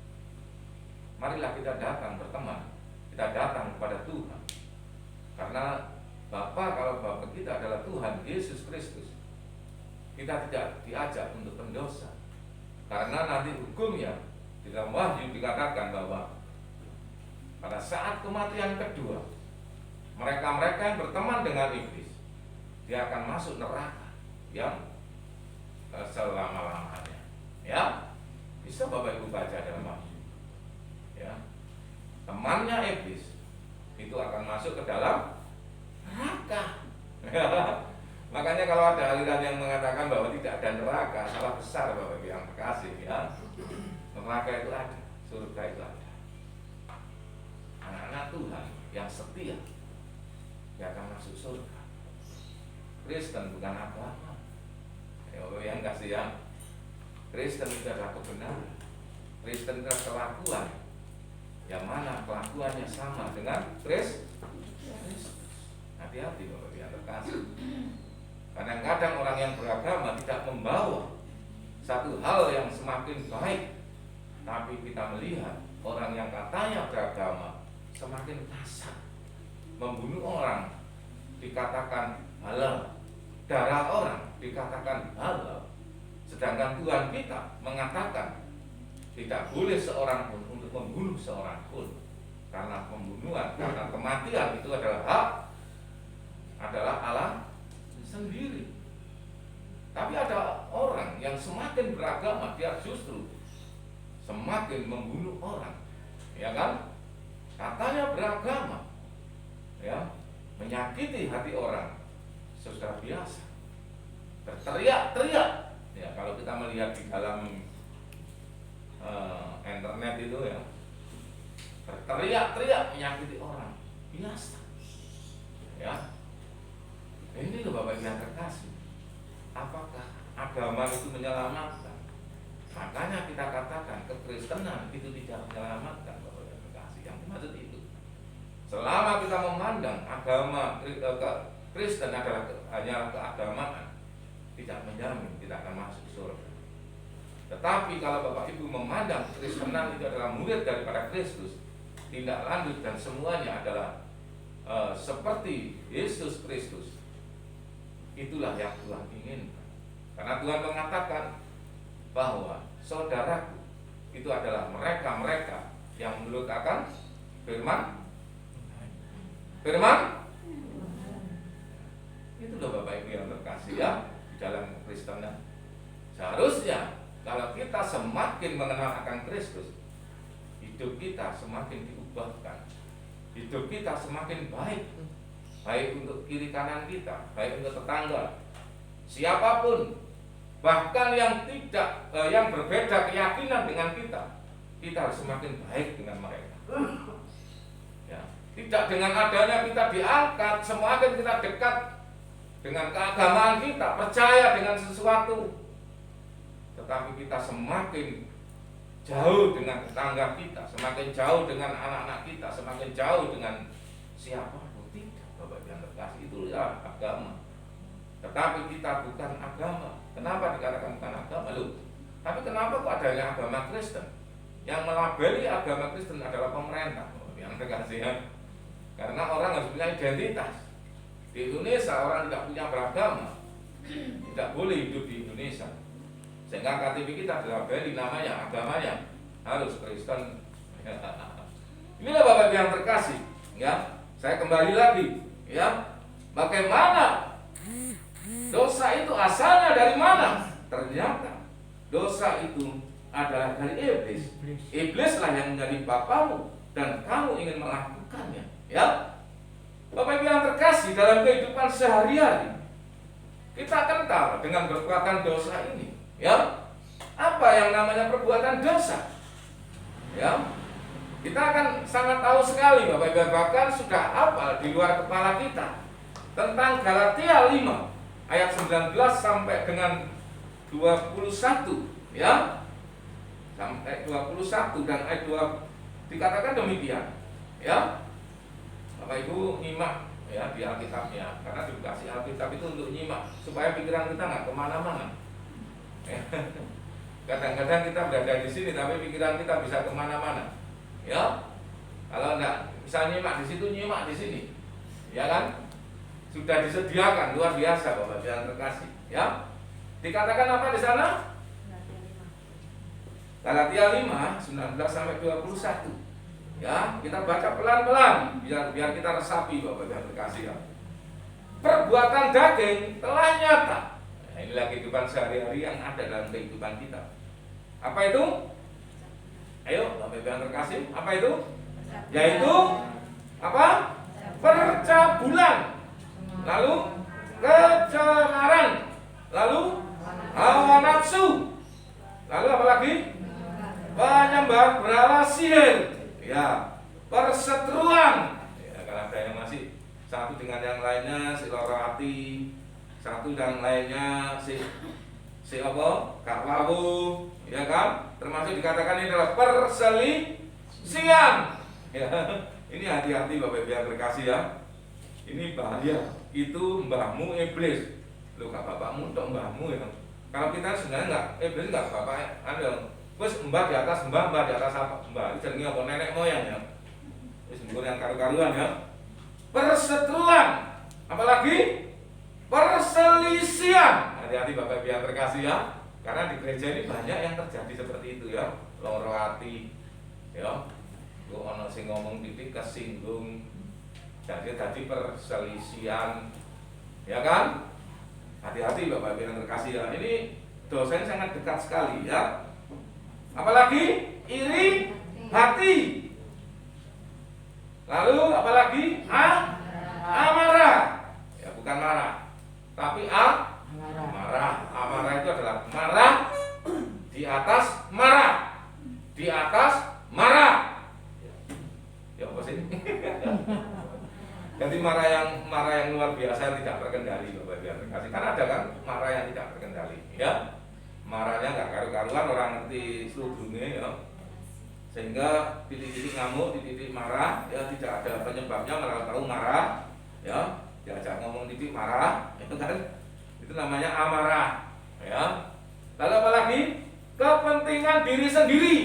Marilah kita datang berteman, kita datang kepada Tuhan. Karena kalau Bapa kita adalah Tuhan Yesus Kristus, kita tidak diajak untuk pendosa. Karena nanti hukumnya di dalam Wahyu dikatakan bahwa pada saat kematian kedua, mereka-mereka yang berteman dengan iblis, dia akan masuk neraka yang selama-lamanya. Ya, bisa Bapak Ibu baca dalam Wahyu. Ya, temannya iblis itu akan masuk ke dalam neraka. Makanya kalau ada aliran yang mengatakan bahwa tidak ada neraka, salah besar Bapak Ibu yang terkasih. Ya, neraka itu ada, surga itu ada. Anak-anak Tuhan yang setia, dia akan masuk surga. Kristen bukan agama. Yang kasih ya. Kristen itu adalah kebenaran. Kristen itu adalah kelakuan. Yang mana kelakuannya sama dengan Kristus. Hati-hati Bapak yang terkasih. Kadang-kadang orang yang beragama tidak membawa satu hal yang semakin baik, tapi kita melihat orang yang katanya beragama semakin kasar, membunuh orang dikatakan halal, darah orang dikatakan halal, sedangkan Tuhan kita mengatakan tidak boleh seorang pun untuk membunuh seorang pun, karena pembunuhan, karena kematian itu adalah hak, adalah Allah sendiri. Tapi ada orang yang semakin beragama, dia justru semakin membunuh orang, ya kan? Katanya beragama, ya, menyakiti hati orang sudah biasa, berteriak-teriak. Ya, kalau kita melihat di dalam internet itu ya, berteriak-teriak menyakiti orang biasa. Ya, ini loh Bapak yang terkasih. Apakah agama itu menyelamatkan? Makanya kita katakan kekristenan itu tidak menyelamatkan Bapak yang terkasih. Yang dimaksud itu, selama kita memandang agama Kristen adalah hanyalah keagamaan, tidak menjamin kita akan masuk surga. Tetapi kalau Bapak Ibu memandang Kristenan itu adalah murid daripada Kristus, tindak lanjut dan semuanya adalah seperti Yesus Kristus, itulah yang Tuhan inginkan. Karena Tuhan mengatakan bahwa saudaraku itu adalah mereka-mereka yang menurut akan firman itu loh Bapak Ibu yang terkasih ya, di dalam Kristenan. Seharusnya kalau kita semakin mengenal akan Kristus, hidup kita semakin diubahkan, hidup kita semakin baik, baik untuk kiri kanan kita, baik untuk tetangga, siapapun, bahkan yang tidak yang berbeda keyakinan dengan kita harus semakin baik dengan mereka. Ya, tidak dengan adanya kita diangkat, semakin kita dekat dengan keagamaan kita, percaya dengan sesuatu, tetapi kita semakin jauh dengan tetangga kita, semakin jauh dengan anak-anak kita, semakin jauh dengan siapapun. Tidak, Bapak yang terkasih, itulah agama. Tetapi kita bukan agama. Kenapa dikatakan bukan agama? Loh, tapi kenapa kok adanya agama Kristen? Yang melabeli agama Kristen adalah pemerintah, Bapak yang terkasih ya. Karena orang harus punya identitas. Di Indonesia orang tidak punya beragama, tidak boleh hidup di Indonesia. Sehingga KTP kita dilabeli namanya, agamanya harus Kristen. Inilah Bapak yang terkasih, ya. Saya kembali lagi, ya. Bagaimana dosa itu asalnya dari mana? Ternyata dosa itu adalah dari iblis. Iblislah yang menjadi bapamu dan kamu ingin melakukannya, ya. Bapak Ibu yang terkasih, dalam kehidupan sehari-hari kita kental dengan perbuatan dosa ini, ya. Apa yang namanya perbuatan dosa? Ya. Kita akan sangat tahu sekali Bapak Ibu, bahkan sudah hafal di luar kepala kita tentang Galatia 5 ayat 19 sampai dengan 21, ya. Sampai 21 dan ayat 2 dikatakan demikian, ya. Bapak Ibu nyimak ya di Alkitabnya, karena dikasih Alkitab itu untuk nyimak supaya pikiran kita nggak kemana-mana. Ya. Kadang-kadang kita berada di sini tapi pikiran kita bisa kemana-mana. Ya, kalau nggak bisa nyimak di situ, nyimak di sini, ya kan? Sudah disediakan luar biasa Bapak Ibu yang terkasih. Ya, dikatakan apa di sana? Galatia 5, 19 sampai 21. Ya, kita baca pelan-pelan biar kita resapi Bapak Ibu terkasih ya. Perbuatan daging telah nyata. Nah, inilah kehidupan sehari-hari yang ada dalam kehidupan kita. Apa itu? Ayo Bapak Ibu yang terkasih, apa itu? Yaitu apa? Percabulan, lalu kecemaran, lalu hawa nafsu, lalu apa lagi? Penyembah berhala sihir, ya, perseteruan, ya, kalau ada yang masih satu dengan yang lainnya, si lara hati, satu dan lainnya si apa? Gak lawu, ya kan? Termasuk dikatakan ini adalah perselisihan. Ya, ini hati-hati Bapak Ibu yang terkasih ya. Ini bahaya. Itu mbahmu iblis. Loh, gak bapakmu, untuk mbahmu ya. Kalau kita sebenarnya nggak, iblis nggak bapak, ada. Terus mbah di atas mbah, mbah di atas apa? Mbah itu jadi apa? Nenek moyang ya. Terus yang karu-karuan ya. Perseteruan, apalagi perselisihan. Hati-hati Bapak Ibu yang terkasih ya. Karena di gereja ini banyak yang terjadi seperti itu ya. Loro hati, ya. Gue ono sing ngomong titik kesinggung. Jadi perselisihan, ya kan? Hati-hati Bapak Ibu yang terkasih ya. Ini dosen sangat dekat sekali ya. Apalagi iri hati. Lalu apalagi amarah. Ya bukan marah, tapi marah. Amarah itu adalah marah di atas marah. Di atas marah. Ya apa sih? Jadi marah yang luar biasa tidak terkendali Bapak Ibu yang terkasih. Karena ada kan marah yang tidak terkendali, ya. Marahnya nggak karu-karuan, orang ngerti selubungnya ya. Sehingga titik-titik ngamuk, titik-titik marah, ya tidak ada penyebabnya, malah tahu marah, ya. Diajak ngomong titik marah, itu kan, itu namanya amarah, ya. Lalu apa lagi? Kepentingan diri sendiri.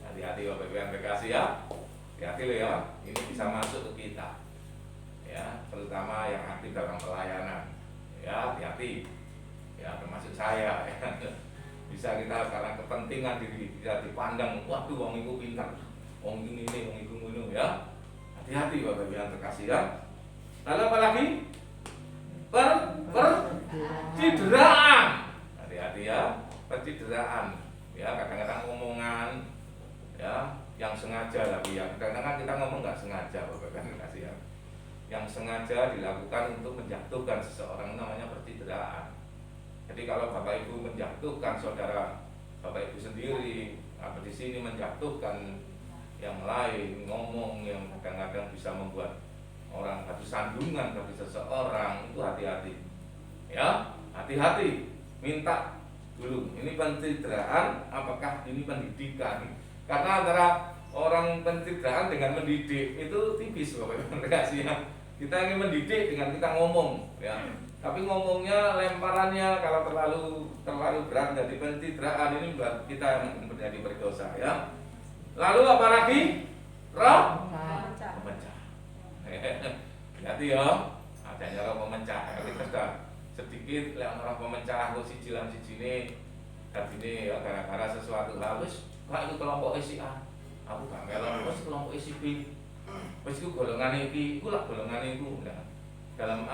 Hati-hati Bapak Ibu yang terkasih ya. Hati-hati loh ya, ini bisa masuk ke kita, ya, terutama yang aktif dalam pelayanan, ya, hati-hati, ya, termasuk saya, ya. Bisa kita karena kepentingan diri kita dipandang, waduh wong iku pintar, wong ini, wong iku ngono ya. Hati-hati Bapak Ibu yang terkasih ya. Lalu apa lagi? Pencideraan. Hati-hati ya, pencideraan. Ya, kadang-kadang omongan ya yang sengaja lagi ya. Kadang-kadang kita ngomong nggak sengaja Bapak Ibu yang terkasih ya. Yang sengaja dilakukan untuk menjatuhkan seseorang namanya pencideraan. Jadi kalau Bapak Ibu menjatuhkan saudara Bapak Ibu sendiri, di sini menjatuhkan yang lain, ngomong yang kadang-kadang bisa membuat orang batu sandungan bagi seseorang, itu hati-hati. Ya, hati-hati. Minta dulu. Ini pencitraan, apakah ini pendidikan? Karena antara orang pencitraan dengan mendidik itu tipis Bapak Ibu kasih ya. Kita ingin mendidik dengan kita ngomong, ya. Tapi ngomongnya, lemparannya kalau terlalu berat menjadi pencitraan, ini buat kita yang menjadi berdosa ya. Lalu apa lagi? Pemecah. Hati ya, adanya orang pemecah. Kita sudah sedikit lihat orang pemecah, kok sicilan ini tadi ini ya gara-gara sesuatu halus. Kak itu kelompok si A, aku gak melon, terus kelompok si B. Wes iku golongan iki, iku lah golongan iku. Nah, dalam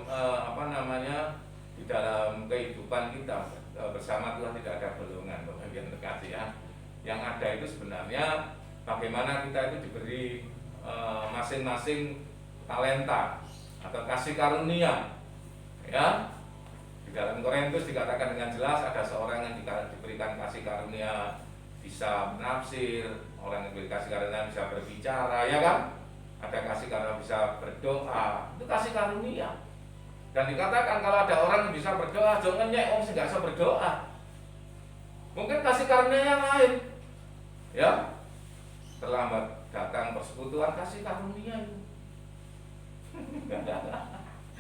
apa namanya, di dalam kehidupan kita bersama Tuhan tidak ada golongan Bapak yang terkasih ya. Yang ada itu sebenarnya bagaimana kita itu diberi masing-masing talenta atau kasih karunia ya. Di dalam Korintus dikatakan dengan jelas ada seorang yang diberikan kasih karunia bisa menafsir, orang yang diberi kasih karunia bisa berbicara ya kan. Ada kasih karunia bisa berdoa, itu kasih karunia. Dan dikatakan kalau ada orang yang bisa berdoa, jangan nyek orang nggak bisa berdoa. Mungkin kasih karunia yang lain, ya. Terlambat datang persekutuan kasih karunia itu.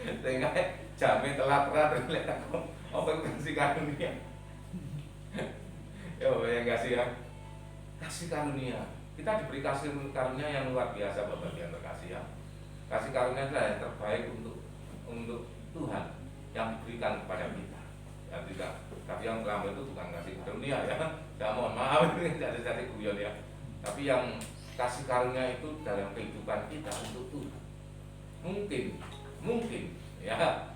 Sehingga jamin telat-telat relek aku apa kasih karunia. Ya yang kasih ya. Kasih karunia. Kita diberi kasih karunia yang luar biasa Bapak yang terkasih ya. Kasih karunia adalah yang terbaik untuk Tuhan yang diberikan kepada kita. Ya tidak. Tapi yang terlambat itu bukan kasih karunia ya. Ya mohon maaf ini jadi guyon ya. Tapi yang kasih karunia itu dalam kehidupan kita untuk Tuhan. Mungkin ya.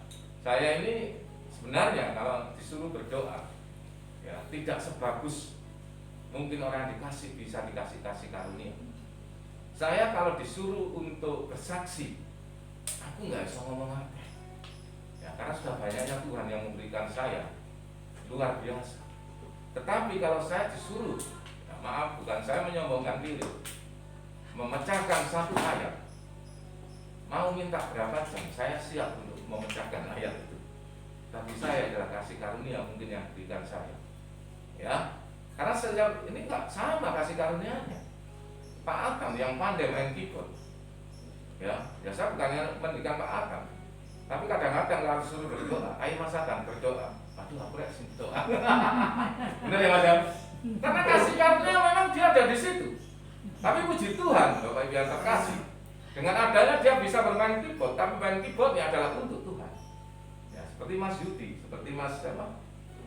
Saya ini sebenarnya kalau disuruh berdoa ya tidak sebagus mungkin orang dikasih bisa dikasih karunia. Saya kalau disuruh untuk bersaksi, aku nggak bisa ngomong apa. Ya karena sudah banyaknya Tuhan yang memberikan saya luar biasa. Tetapi kalau saya disuruh, ya maaf bukan saya menyombongkan diri, memecahkan satu ayat, mau minta berapa jam, saya siap untuk memecahkan ayat itu. Tapi saya adalah kasih karunia mungkin yang diberikan saya. Ya, karena sejauh ini nggak sama kasih karunianya. Pak Akam yang pandai main keyboard, ya saya bukannya mendikan Pak Akam, tapi kadang-kadang kalau suruh berdoa, ayo Mas Akam berdoa, aduh aku reaksi berdoa. Benar ya Mas? Karena kasih karunia memang dia ada di situ. Tapi puji Tuhan, Bapak Ibu yang terkasih, dengan adanya dia bisa bermain keyboard, tapi main keyboardnya adalah untuk Tuhan. Ya, seperti Mas Yudi, seperti Mas siapa?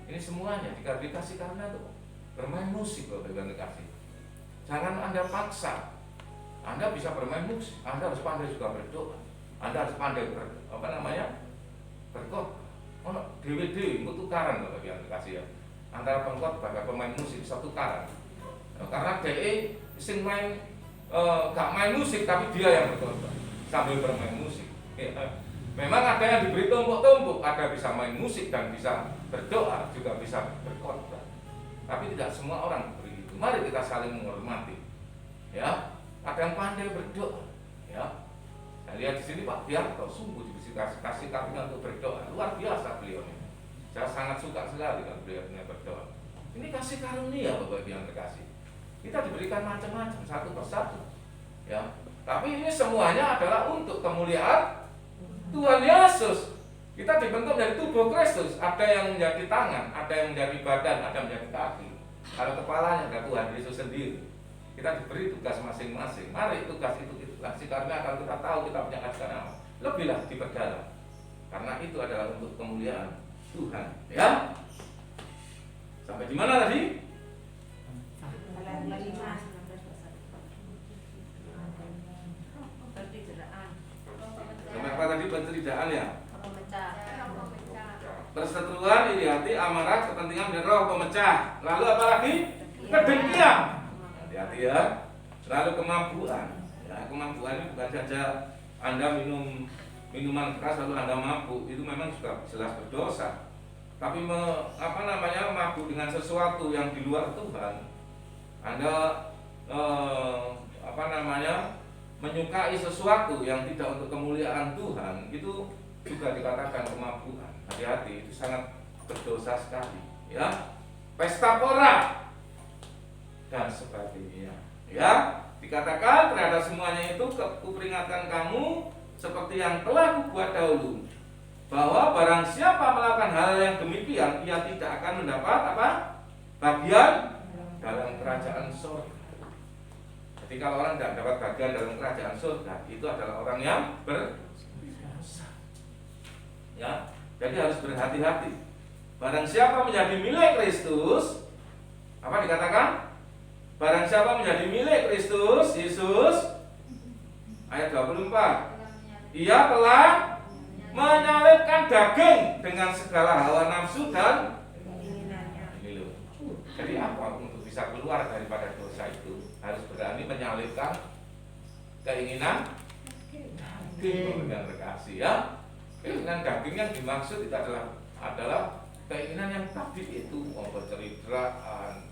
Ini semuanya dikasih karena itu bermain musik Bapak Ibu yang terkasih. Jangan Anda paksa. Anda bisa bermain musik, Anda harus pandai juga berdoa. Anda harus pandai berkhotbah. DVD itu tukaran Bapak Ibu yang terkasih ya. Antara pengkhotbah dan pemain musik bisa tukaran. Karena DE sing main gak main musik tapi dia yang berkhotbah sambil bermain musik. Memang ada yang diberi tumpuk-tumpuk, ada bisa main musik dan bisa berdoa, juga bisa berkhotbah. Tapi tidak semua orang begitu. Mari kita saling menghormati. Ya, ada yang pandai berdoa. Ya, saya lihat di sini Pak Biarto sungguh dikasih karunia untuk berdoa. Luar biasa beliau ini. Saya sangat suka sekali kalau beliau berdoa. Ini kasih karunia Bapak Ibu yang terkasih. Kita diberikan macam-macam satu persatu. Ya, tapi ini semuanya adalah untuk kemuliaan Tuhan Yesus. Kita dibentuk dari tubuh Kristus. Ada yang menjadi tangan, ada yang menjadi badan, ada yang menjadi kaki. Kalau kepalanya ada Tuhan Yesus sendiri. Kita diberi tugas masing-masing. Mari tugas itu kasih karunia kalau kita tahu kita punya kasih apa. Lebihlah diperdalam. Karena itu adalah untuk kemuliaan Tuhan. Ya. Sampai di mana tadi? Sampai apa tadi penceritaan ya? Perseteruan, iri hati, amarah, kepentingan dan roh pemecah. Lalu apa lagi? Kedengkian. Hati-hati ya. Lalu kemabuan. Ya, kemabuan ini bukan saja Anda minum minuman keras lalu Anda mabuk, itu memang sudah jelas berdosa. Tapi mabuk dengan sesuatu yang di luar Tuhan. Anda menyukai sesuatu yang tidak untuk kemuliaan Tuhan, itu juga dikatakan kemabuan. Hati-hati, itu sangat berdosa sekali. Ya, pesta pora dan sebagainya. Ya, dikatakan terhadap semuanya itu kuperingatkan kamu seperti yang telah kubuat dahulu, bahwa barang siapa melakukan hal yang demikian, ia tidak akan mendapat bagian dalam kerajaan surga. Jadi kalau orang tidak dapat bagian dalam kerajaan surga, itu adalah orang yang berdosa. Ya, jadi harus berhati-hati. Barang siapa menjadi milik Kristus, apa dikatakan? Barang siapa menjadi milik Kristus Yesus, ayat 24, ia telah menyalibkan daging dengan segala hawa nafsu dan ini loh. Jadi apa untuk bisa keluar daripada dosa itu harus berani menyalibkan keinginan daging yang terkasih ya. Keinginan daging yang dimaksud itu adalah keinginan yang tadi itu, keceritaan,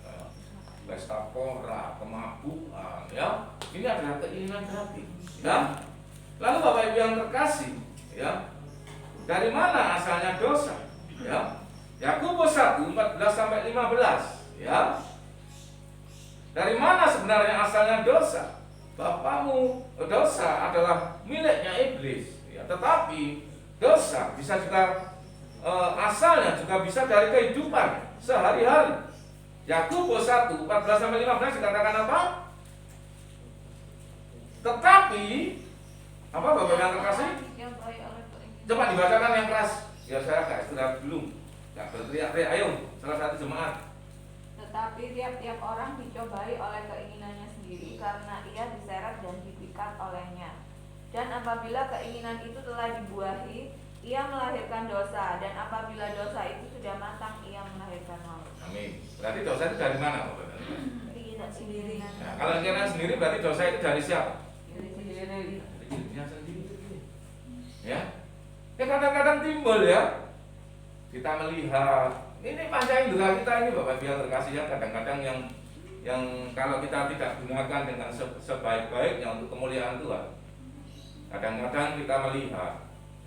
pesta pora, kemabukan, ya. Ini adalah keinginan daging, ya. Lalu Bapak Ibu yang terkasih, ya. Dari mana asalnya dosa? Ya. Yakobus 1:14-15, ya. Dari mana sebenarnya asalnya dosa? Bapakmu dosa adalah miliknya iblis, Ya, tetapi dosa bisa juga asalnya juga bisa dari kehidupan sehari-hari. Yakobus 1:14-15 dikatakan apa? Tetapi apa Bapak yang terkasih? Dicobai oleh keinginan. Coba dibacakan yang keras. Ya saya agak istirahat dulu. Gak berteriak-teriak. Ayo, salah satu jemaat. Tetapi tiap-tiap orang dicobai oleh keinginannya sendiri karena ia diseret dan dipikat olehnya. Dan apabila keinginan itu telah dibuahi, ia melahirkan dosa. Dan apabila dosa itu sudah matang, ia melahirkan maut. Amin. Berarti dosa itu dari mana Bapak? Keinginan sendiri. Nah, kalau keinginan sendiri berarti dosa itu dari siapa? Diri sendiri. Dari dirinya sendiri. Ya. Ya kadang-kadang timbul ya. Kita melihat ini panca indera kita ini Bapak Biar terkasih ya, kadang-kadang yang kalau kita tidak gunakan dengan sebaik-baiknya untuk kemuliaan Tuhan. Kadang-kadang kita melihat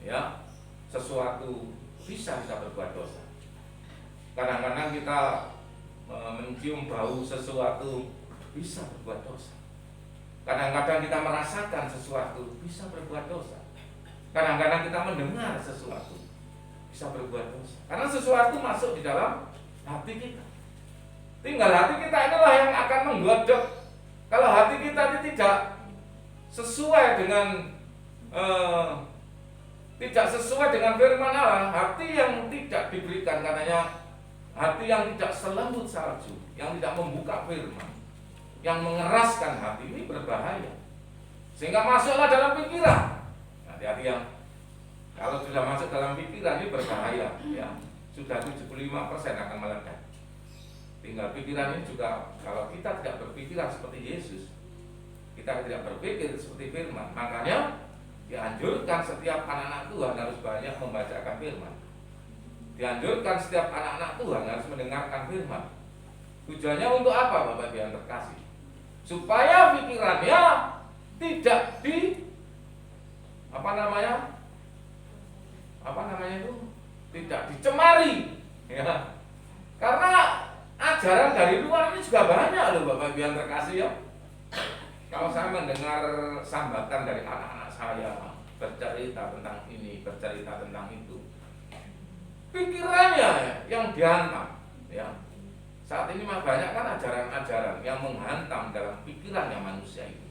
ya sesuatu bisa berbuat dosa. Kadang-kadang kita mencium bau sesuatu bisa berbuat dosa. Kadang-kadang kita merasakan sesuatu bisa berbuat dosa. Kadang-kadang kita mendengar sesuatu bisa berbuat dosa. Karena sesuatu masuk di dalam hati kita. Tinggal hati kita inilah yang akan menggodok. Kalau hati kita tidak sesuai dengan firman Allah, hati yang tidak diberikan, katanya hati yang tidak selembut salju, yang tidak membuka firman, yang mengeraskan hati, ini berbahaya. Sehingga masuklah dalam pikiran. Hati-hati yang kalau sudah masuk dalam pikiran ini berbahaya ya. Sudah 75% akan meledak. Tinggal pikiran ini juga, kalau kita tidak berpikiran seperti Yesus, kita tidak berpikir seperti firman, makanya dianjurkan setiap anak-anak Tuhan harus banyak membacakan firman. Dianjurkan setiap anak-anak Tuhan harus mendengarkan firman. Tujuannya untuk apa Bapak Ibu yang terkasih? Supaya pikirannya tidak tidak dicemari ya. Karena ajaran dari luar ini juga banyak loh Bapak Ibu yang terkasih ya. Kalau saya mendengar sambatan dari anak-anak saya bercerita tentang ini, bercerita tentang itu, pikirannya yang dihantam ya. Saat ini banyak kan ajaran-ajaran yang menghantam dalam pikirannya manusia itu.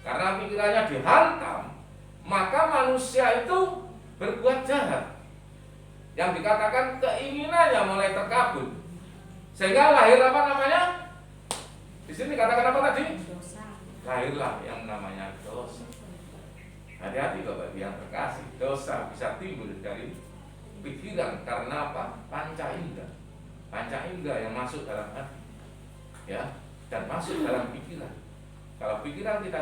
Karena pikirannya dihantam, maka manusia itu berbuat jahat. Yang dikatakan keinginannya mulai terkabul. Sehingga lahir apa namanya? Di sini katakan apa tadi? Dosa. Lahirlah yang namanya dosa. Hati-hati Bapak yang terkasih, dosa bisa timbul dari pikiran karena apa? Panca indera. Panca indera yang masuk dalam hati, ya, dan masuk dalam pikiran. Kalau pikiran kita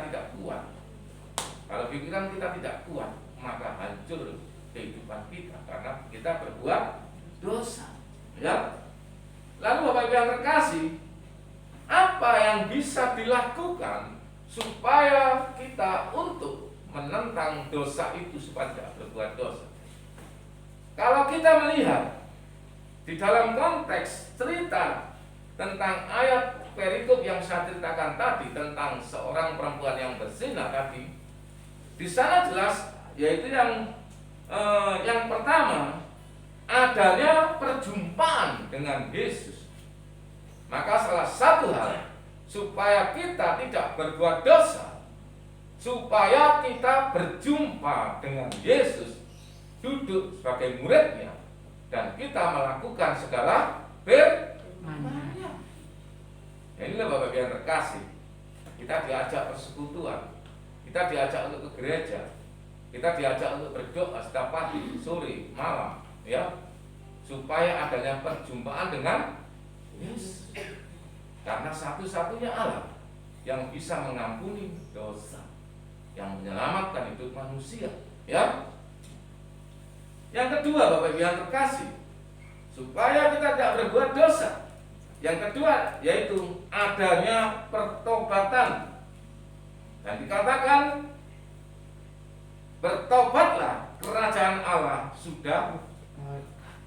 tidak kuat, maka hancur kehidupan kita karena kita berbuat dosa. Ya. Lalu Bapak Ibu yang terkasih, apa yang bisa dilakukan supaya kita untuk menentang dosa itu supaya tidak berbuat dosa? Kalau kita melihat di dalam konteks cerita tentang ayat perikop yang saya ceritakan tadi tentang seorang perempuan yang berzina tadi, di sana jelas yaitu yang pertama adanya perjumpaan dengan Yesus. Maka salah satu hal supaya kita tidak berbuat dosa, supaya kita berjumpa dengan Yesus, duduk sebagai muridnya, dan kita melakukan segala firman-Nya. Ya, inilah Bapak yang terkasih. Kita diajak persekutuan, kita diajak untuk ke gereja, kita diajak untuk berdoa setiap pagi, sore, malam, ya, supaya adanya perjumpaan dengan Yesus. Karena satu-satunya Allah yang bisa mengampuni dosa, yang menyelamatkan hidup manusia, ya. Yang kedua Bapak Ibu yang terkasih, supaya kita tidak berbuat dosa, yang kedua yaitu adanya pertobatan. Dan dikatakan bertobatlah, kerajaan Allah sudah dekat.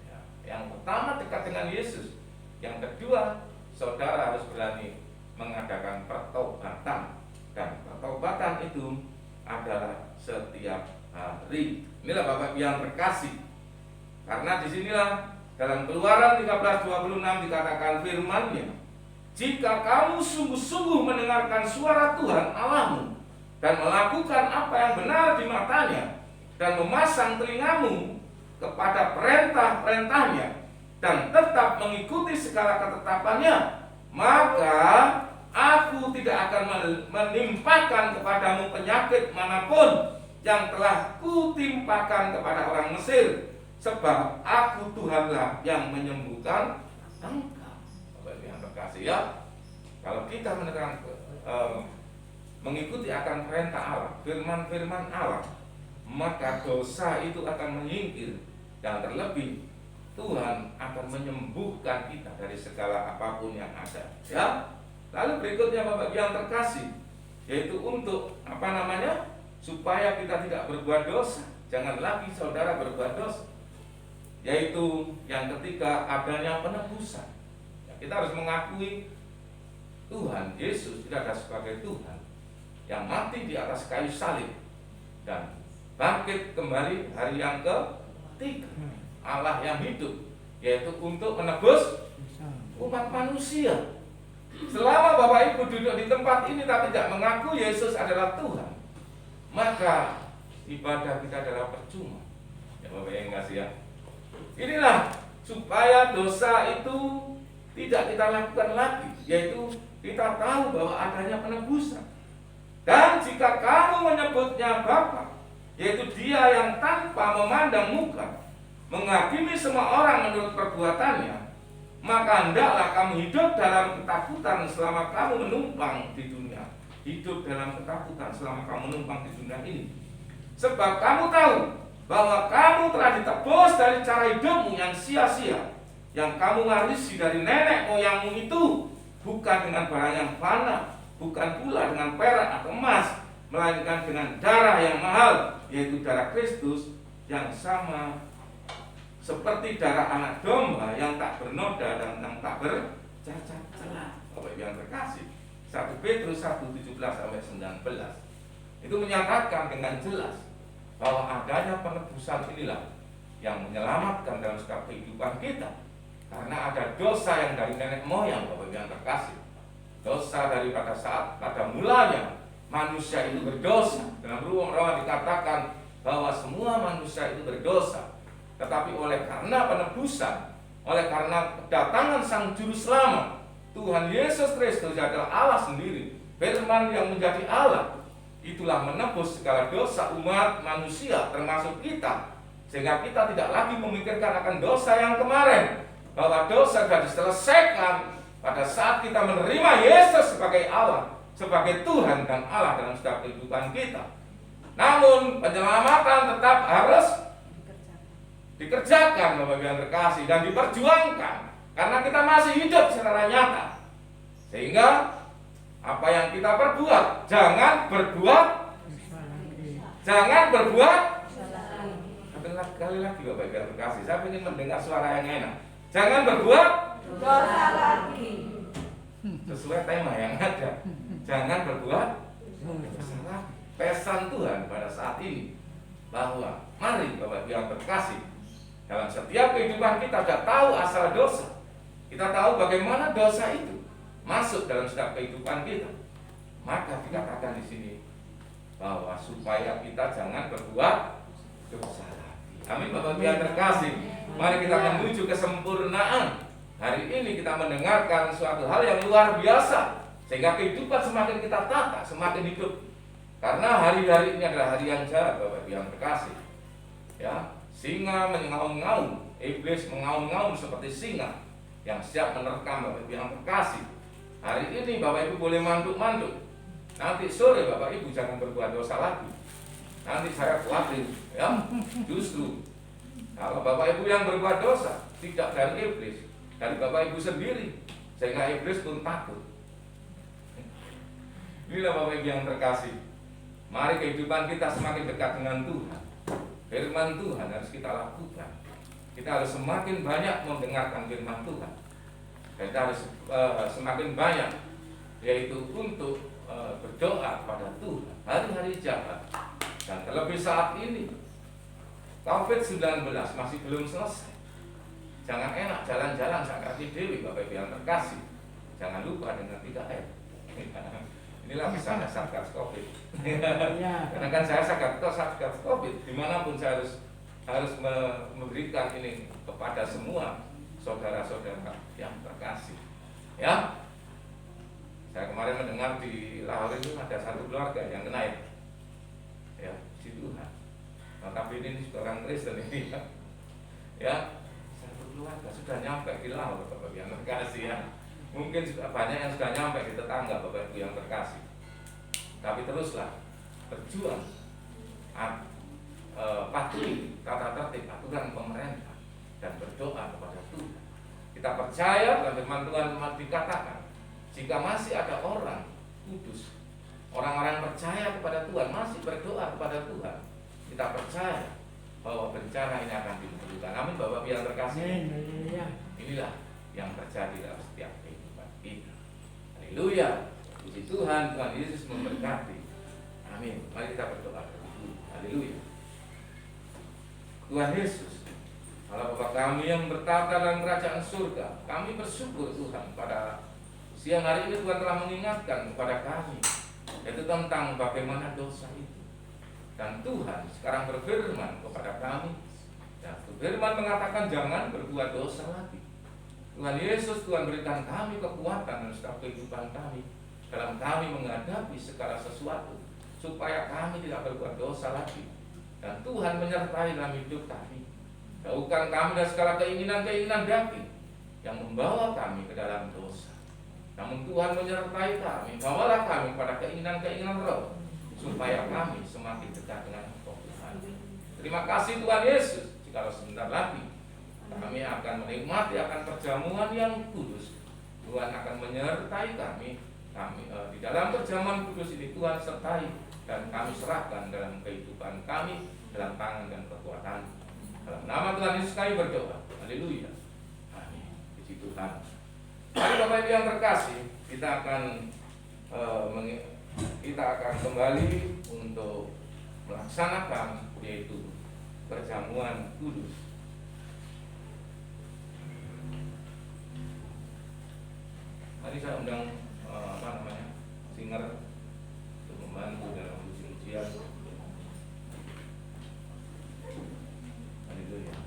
Ya, yang pertama dekat dengan Yesus, yang kedua saudara harus berani mengadakan pertobatan. Dan pertobatan itu adalah setiap hari. Inilah Bapak yang terkasih. Karena disinilah dalam Keluaran 13:26 dikatakan firman-Nya, jika kamu sungguh-sungguh mendengarkan suara Tuhan Allahmu dan melakukan apa yang benar di matanya dan memasang telingamu kepada perintah-perintahnya dan tetap mengikuti segala ketetapannya, maka aku tidak akan menimpakan kepadamu penyakit manapun yang telah kutimpakan kepada orang Mesir, sebab aku Tuhanlah yang menyembuhkan engkau. Bapak yang terkasih ya, kalau kita mengikuti akan perintah Allah, firman-firman Allah, maka dosa itu akan menyingkir, dan terlebih Tuhan akan menyembuhkan kita dari segala apapun yang ada. Ya. Lalu berikutnya Bapak yang terkasih, yaitu untuk supaya kita tidak berbuat dosa. Jangan lagi saudara berbuat dosa. Yaitu yang ketiga, adanya penebusan. Ya, kita harus mengakui Tuhan Yesus tidak ada sebagai Tuhan yang mati di atas kayu salib dan bangkit kembali hari yang ketiga. Allah yang hidup, yaitu untuk menebus umat manusia. Selama Bapak Ibu duduk di tempat ini tapi tidak mengaku Yesus adalah Tuhan, maka ibadah kita adalah percuma. Ya Bapak yang kasih ya. Inilah supaya dosa itu tidak kita lakukan lagi, yaitu kita tahu bahwa adanya penebusan. Dan jika kamu menyebutnya Bapa, yaitu Dia yang tanpa memandang muka menghakimi semua orang menurut perbuatannya, maka hendaklah kamu hidup dalam ketakutan selama kamu menumpang di dunia. Hidup dalam ketakutan selama kamu menumpang di dunia ini. Sebab kamu tahu bahwa kamu telah ditebus dari cara hidupmu yang sia-sia, yang kamu warisi dari nenek moyangmu itu, bukan dengan barang yang fana, bukan pula dengan perak atau emas, melainkan dengan darah yang mahal, yaitu darah Kristus, yang sama seperti darah anak domba yang tak bernoda dan yang tak bercacat celah. Bapak yang terkasih, 1 Petrus 1:17-19 itu menyatakan dengan jelas bahwa adanya penebusan inilah yang menyelamatkan dalam setiap kehidupan kita. Karena ada dosa yang dari nenek moyang, Bapak yang terkasih. Dosa daripada saat pada mulanya manusia itu berdosa. Dalam Roma dikatakan bahwa semua manusia itu berdosa. Tetapi oleh karena penebusan, oleh karena kedatangan Sang Juru Selamat, Tuhan Yesus Kristus adalah Allah sendiri, Firman yang menjadi Allah, itulah menebus segala dosa umat manusia termasuk kita, sehingga kita tidak lagi memikirkan akan dosa yang kemarin, bahwa dosa sudah diselesaikan pada saat kita menerima Yesus sebagai Allah, sebagai Tuhan dan Allah dalam setiap kehidupan kita. Namun penyelamatan tetap harus dikerjakan Bapak yang terkasih dan diperjuangkan, karena kita masih hidup secara nyata. Sehingga apa yang kita perbuat, jangan berbuat kali lagi Bapak yang terkasih, saya ingin mendengar suara yang enak. Jangan berbuat dosa lagi. Sesuai tema yang ada. Jangan berbuat dosa lagi. Pesan Tuhan pada saat ini bahwa mari Bapak yang terkasih, dalam setiap kehidupan kita sudah tahu asal dosa. Kita tahu bagaimana dosa itu masuk dalam setiap kehidupan kita. Maka dikatakan di sini bahwa supaya kita jangan berbuat dosa lagi. Amin Bapak yang terkasih. Mari kita menuju kesempurnaan. Hari ini kita mendengarkan suatu hal yang luar biasa, sehingga kehidupan semakin kita tata, semakin hidup. Karena hari-hari ini adalah hari yang jahat Bapak yang terkasih. Ya, singa mengaum-ngaum, iblis mengaum-ngaum seperti singa yang siap menerkam Bapak yang terkasih. Hari ini Bapak Ibu boleh manduk-manduk. Nanti sore Bapak Ibu jangan berbuat dosa lagi. Nanti saya khawatir, ya. Justru kalau Bapak Ibu yang berbuat dosa tidak dari iblis, dari Bapak Ibu sendiri, sehingga iblis pun takut. Inilah Bapak Ibu yang terkasih. Mari kehidupan kita semakin dekat dengan Tuhan. Firman Tuhan harus kita lakukan. Kita harus semakin banyak mendengarkan firman Tuhan. Kita harus semakin banyak, yaitu untuk berdoa pada Tuhan hari-hari jahat. Dan terlebih saat ini COVID-19 masih belum selesai. Jangan enak jalan-jalan sak kaki dewi Bapak Ibu yang terkasih. Jangan lupa dengan 3M. Inilah misalnya Satgas COVID. Karena kan saya Satgas COVID, dimanapun saya harus memberikan ini kepada semua saudara-saudara yang terkasih. Ya, saya kemarin mendengar di Lahore ini ada satu keluarga yang kena ya, si Tuhan. Nah, tapi ini juga orang Kristen ini ya, satu keluarga sudah nyampe di Lahore Bapak Ibu yang terkasih ya. Mungkin sudah banyak yang sudah nyampe di tetangga Bapak Ibu yang terkasih. Tapi teruslah berjuang, patuhi tata tertib aturan pemerintah dan berdoa kepada Tuhan. Kita percaya dalam firman Tuhan dikatakan, jika masih ada orang kudus, orang-orang percaya kepada Tuhan, masih berdoa kepada Tuhan, kita percaya bahwa bencana ini akan dihentikan. Amin Bapak yang terkasih. Inilah yang terjadi dalam setiap kehidupan kita. Haleluya. Puji Tuhan, Tuhan Yesus memberkati. Amin. Mari kita berdoa. Haleluya. Tuhan Yesus, Allah Bapa kami yang bertata dalam kerajaan surga, kami bersyukur Tuhan pada siang hari ini Tuhan telah mengingatkan kepada kami yaitu tentang bagaimana dosa itu. Dan Tuhan sekarang berfirman kepada kami, dan firman mengatakan jangan berbuat dosa lagi. Tuhan Yesus, Tuhan berikan kami kekuatan dan setiap kehidupan kami dalam kami menghadapi segala sesuatu, supaya kami tidak berbuat dosa lagi. Dan Tuhan menyertai dalam hidup kami. Jauhkan kami dari segala keinginan-keinginan daging yang membawa kami ke dalam dosa. Namun Tuhan menyertai kami, bawalah kami pada keinginan-keinginan roh, supaya kami semakin dekat dengan Engkau Tuhan. Terima kasih Tuhan Yesus. Jika sebentar lagi kami akan menikmati akan perjamuan yang kudus, Tuhan akan menyertai kami di dalam perjamuan kudus ini. Tuhan sertai dan kami serahkan dalam kehidupan kami, dalam tangan dan kekuatan. Dalam nama Tuhan Yesus kami berdoa. Haleluya. Amin. Puji Tuhan. Mari Bapak Ibu yang terkasih, kita akan kembali untuk melaksanakan yaitu perjamuan kudus. Mari saya undang singer untuk membantu dalam ujian. Haleluya.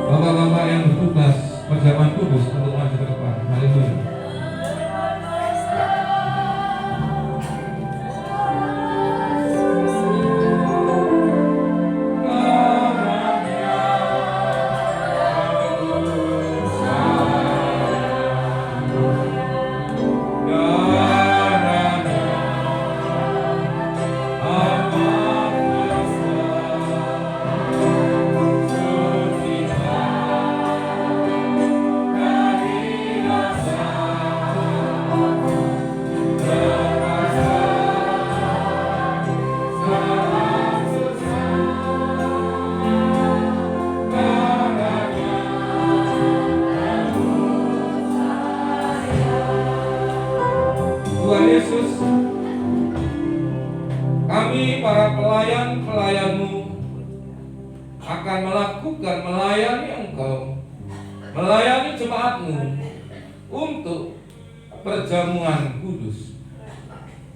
Bapak-bapak yang bertugas perjamuan kudus untuk maju ke depan. Haleluya. Tuhan Yesus, kami para pelayan-pelayan-Mu akan melakukan melayani Engkau, melayani jemaat-Mu untuk perjamuan kudus.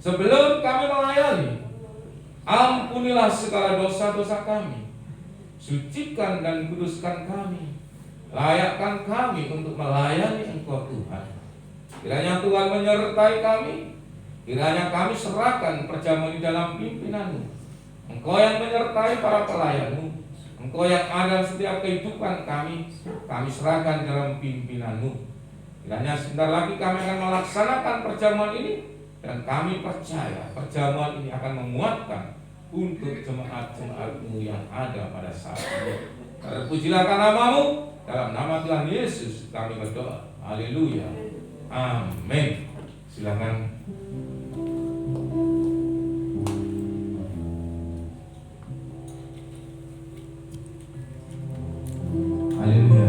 Sebelum kami melayani, ampunilah segala dosa-dosa kami, sucikan dan kuduskan kami, layakkan kami untuk melayani Engkau Tuhan. Kiranya Tuhan menyertai kami, kiranya kami serahkan perjamuan di dalam pimpinan-Mu. Engkau yang menyertai para pelayan-Mu, Engkau yang ada setiap kehidupan kami serahkan dalam pimpinan-Mu. Kiranya sebentar lagi kami akan melaksanakan perjamuan ini, dan kami percaya perjamuan ini akan menguatkan untuk jemaat-jemaat-Mu yang ada pada saat ini. Terpujilah nama-Mu, dalam nama Tuhan Yesus kami berdoa. Haleluya. Amin. Silakan. Haleluya.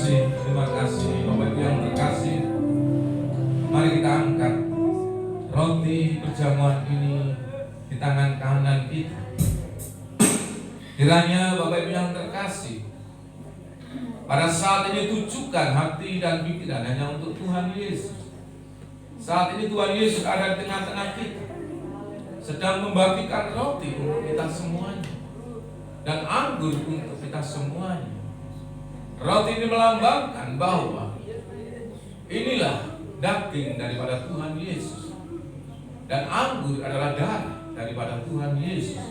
Terima kasih. saat ini tujukan hati dan pikiran hanya untuk Tuhan Yesus. Saat ini Tuhan Yesus ada di tengah-tengah kita, sedang membagikan roti untuk kita semuanya dan anggur untuk kita semuanya. Roti ini melambangkan bahwa inilah daging daripada Tuhan Yesus, dan anggur adalah darah daripada Tuhan Yesus.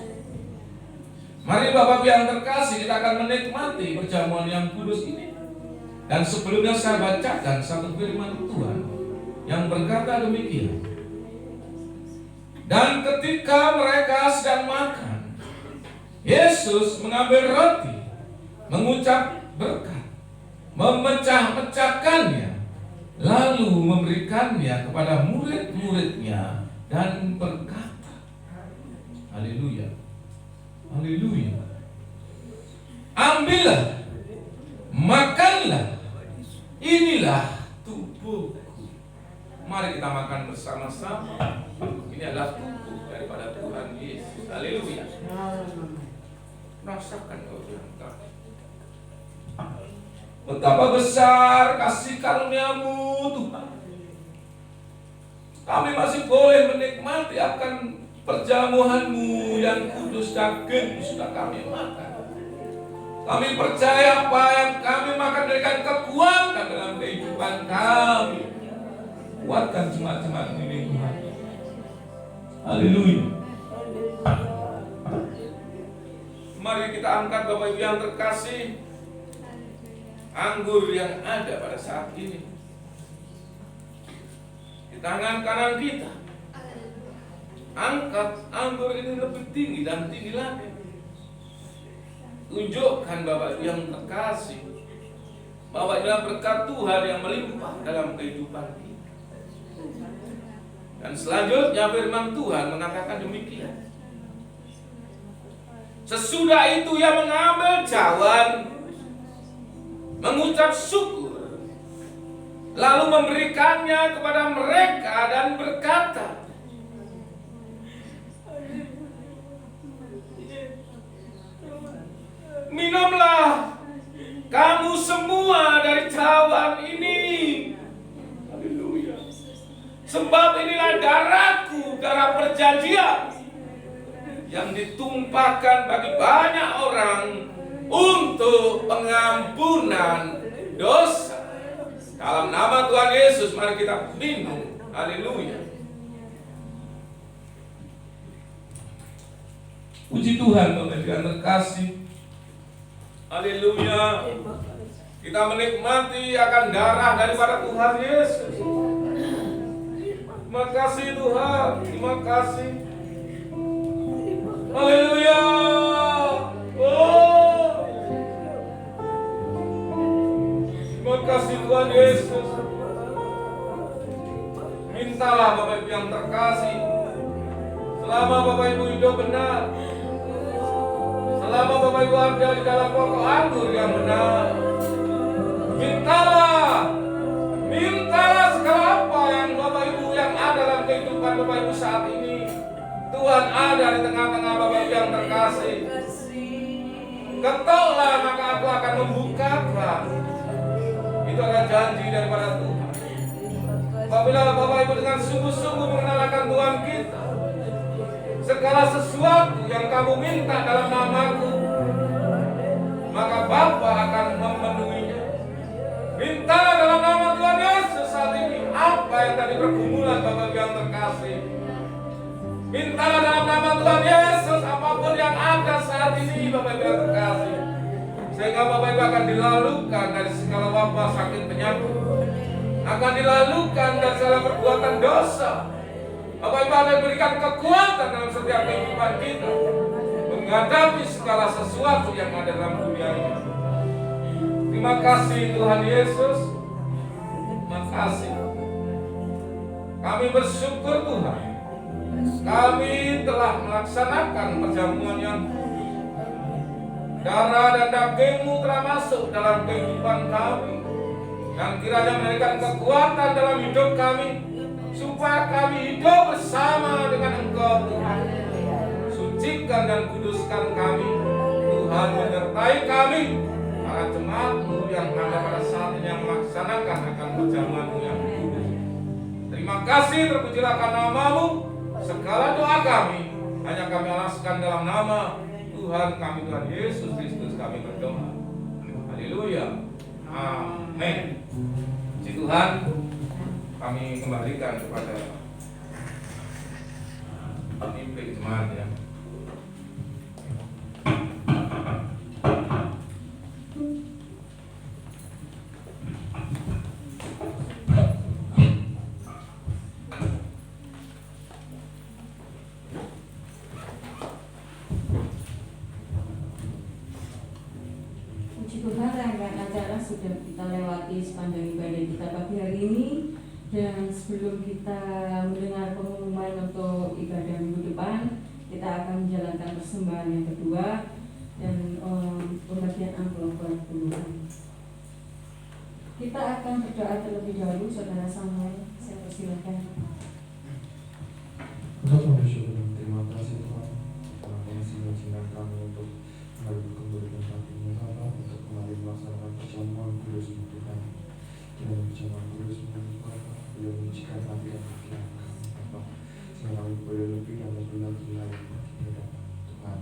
Mari Bapak yang terkasih, kita akan menikmati perjamuan yang kudus ini. Dan sebelumnya saya bacakan satu firman Tuhan yang berkata demikian. Dan ketika mereka sedang makan, Yesus mengambil roti, mengucap berkat, memecah-mecahkannya, lalu memberikannya kepada murid-muridnya dan berkata, haleluya, haleluya, ambillah, makanlah, inilah tubuhku. Mari kita makan bersama-sama. Ini adalah tubuh daripada Tuhan Yesus. Haleluya. Rasakan Tuhan. Betapa besar kasih karunia-Mu Tuhan. Kami masih boleh menikmati akan perjamuan-Mu yang kudus, daging sudah kami makan. Kami percaya apa yang kami makan memberikan kekuatan dalam kehidupan kami. Kuatkan jemaat-jemaat ini Tuhan. Haleluya. Mari kita angkat Bapak Ibu yang terkasih, anggur yang ada pada saat ini di tangan kanan kita. Angkat anggur ini lebih tinggi dan tinggi lagi. Tunjukkan Bapak Ibu yang terkasih bahwa adalah berkat Tuhan yang melimpah dalam kehidupan kita. Dan selanjutnya firman Tuhan mengatakan demikian. Sesudah itu ia mengambil cawan, mengucap syukur, lalu memberikannya kepada mereka dan berkata, minumlah kamu semua dari cawan ini. Haleluya. Sebab inilah darahku, darah perjanjian yang ditumpahkan bagi banyak orang untuk pengampunan dosa. Dalam nama Tuhan Yesus, mari kita minum. Haleluya. Puji Tuhan, Bapak Ibu yang terkasih. Haleluya. Kita menikmati akan darah daripada Tuhan Yesus. Terima kasih Tuhan. Terima kasih. Haleluya. Oh. Terima kasih Tuhan Yesus. Mintalah Bapak Ibu yang terkasih, selama Bapak Ibu hidup benar, selama Bapak Ibu ada di dalam pokok anggur yang benar, mintalah segala apa yang Bapak Ibu yang ada dalam kehidupan Bapak Ibu saat ini. Tuhan ada di tengah-tengah Bapak Ibu yang terkasih. Ketoklah maka aku akan membukakan. Itu adalah janji daripada Tuhan. Apabila Bapak Ibu dengan sungguh-sungguh mengenalkan Tuhan kita, segala sesuatu yang kamu minta dalam namaku, maka Bapa akan memenuhinya. Mintalah dalam nama Tuhan Yesus saat ini apa yang tadi pergumulan Bapak Ibu yang terkasih. Mintalah dalam nama Tuhan Yesus apapun yang ada saat ini Bapak Ibu yang terkasih, sehingga Bapak Ibu akan dilalukan dari segala wabah sakit penyakit, akan dilalukan dari segala perbuatan dosa. Bapak Ibu akan berikan kekuatan dalam setiap kehidupan kita menghadapi segala sesuatu yang ada dalam dunia ini. Terima kasih Tuhan Yesus. Terima kasih. Kami bersyukur Tuhan, kami telah melaksanakan perjamuan yang darah dan daging-Mu telah masuk dalam kehidupan kami, dan kiranya memberikan kekuatan dalam hidup kami, supaya kami hidup bersama dengan Engkau Tuhan. Sucikan dan kuduskan kami, Tuhan menyertai kami para jemaat-Mu yang ada pada saat ini yang melaksanakan akan perjamuan-Mu yang kudus. Terima kasih, terpujilah akan nama-Mu. Segala doa kami hanya kami alaskan dalam nama Tuhan kami, Tuhan Yesus Kristus kami berdoa. Haleluya. Amin. Puji Tuhan, kami kembalikan kepada pemimpin jemaat ya. Tuhan, rangkaian acara sudah kita lewati sepanjang ibadah kita pagi hari ini. Dan sebelum kita mendengar pengumuman untuk ibadah minggu depan, kita akan menjalankan persembahan yang kedua dan pembagian amplop buat puluhan. Kita akan berdoa terlebih dahulu. Saudara Samuel, saya persilakan. Untuk bersyukur dan terima kasih Tuhan, karena masih mengizinkan kami untuk kembali ke tempat ini, Bapak, untuk kembali melaksanakan perjamuan kudus Tuhan. Dalam perjamuan kudus ini, Bapak, beliau mengujikan hati dan pikiran kami, Bapak, sehingga kami boleh lebih dan lebih lagi layak bagi hadapan Tuhan.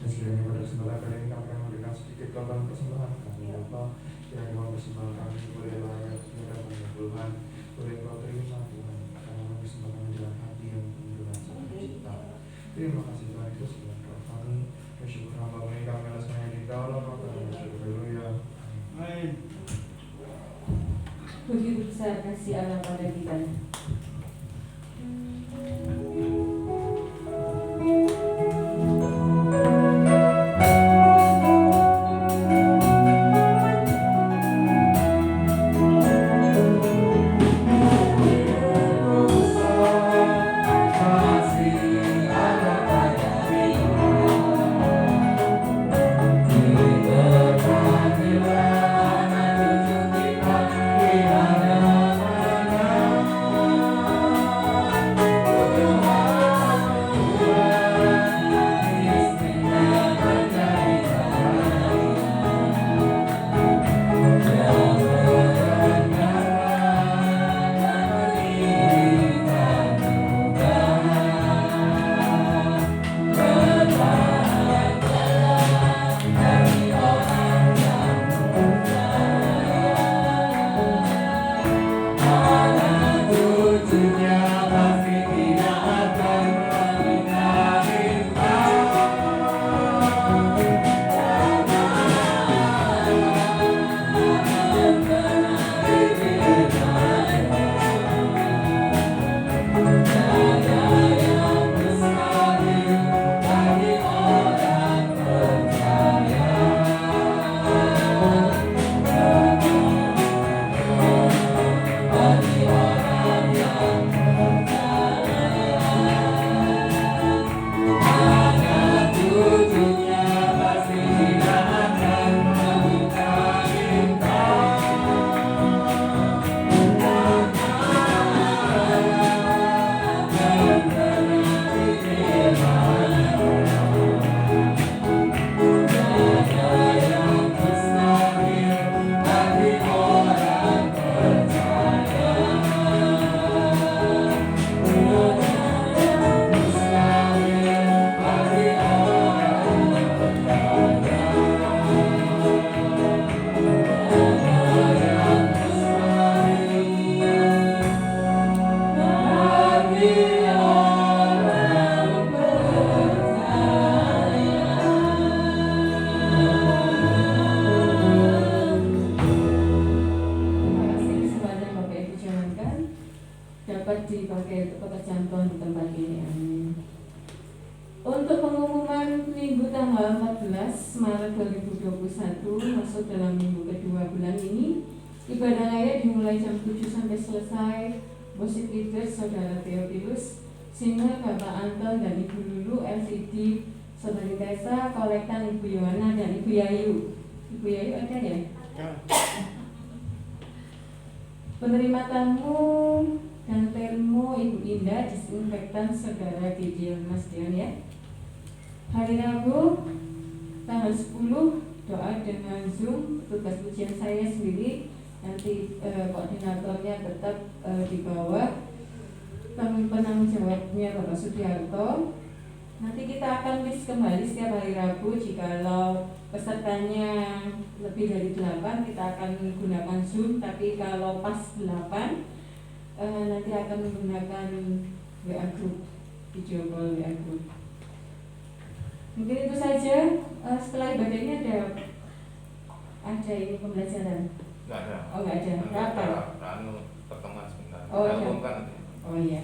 Dan sekiranya pada kesempatan kali ini kami akan memberikan sedikit korban persembahan kami, Bapak, yang memang persembahan kami boleh layak di hadapan Tuhan, boleh Kau terima Tuhan, karena kami kesempatan dengan hati yang penuh dengan sukacita. Terima kasih Tuhan Yesus, berkat kami. Bersyukur hamba ini kami alaskannya di dalam nama Tuhan Yesus. Haleluya. Amin. Begitu besar kasih Allah pada kita. Masuk dalam minggu kedua bulan ini, ibadah raya dimulai jam 7 sampai selesai. Worship leader Saudara Theophilus, singer Bapak Anton dan Ibu Lulu, LCD Saudari Tessa, kolektan Ibu Yohana dan Ibu Yayu. Ibu Yayu ada ya? Penerima tamu dan termo Ibu Indah, disinfektan Saudara Gideon Mas Dion ya. Hari Rabu tanggal 10 doa dengan Zoom. Tugas pujian saya sendiri, nanti koordinatornya tetap di bawah, penanggung jawabnya Bapak Sudiarto. Nanti kita akan list kembali setiap hari Rabu. Jikalau pesertanya lebih dari 8, kita akan menggunakan Zoom. Tapi kalau pas 8, nanti akan menggunakan WA Group, video call WA Group. Mungkin itu saja. Setelah ibadah ini ada ini pembelajaran. Nggak ada. Oh, nggak ada. Rapat. Pertemuan sebentar. Oh, Kita iya. umumkan nanti. Oh iya.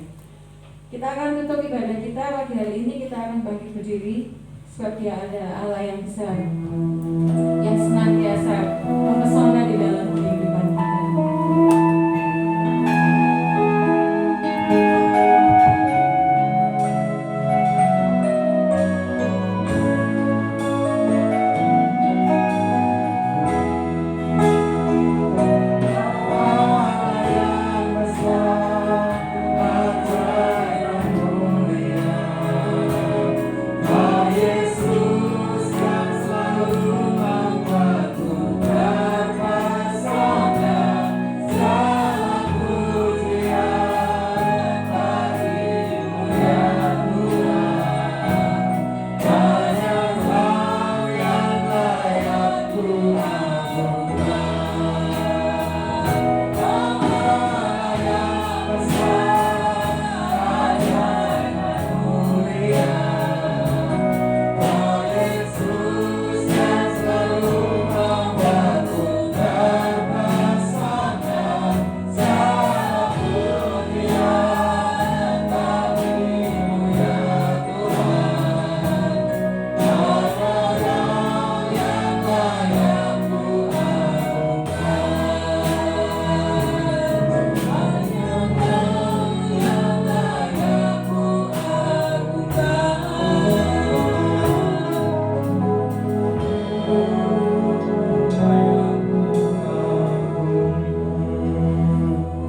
Kita akan tutup ibadah kita pagi hari ini. Kita akan bangkit berdiri, sebab Dia ada Allah yang besar, yang senantiasa mempesona di dalam kehidupan kita.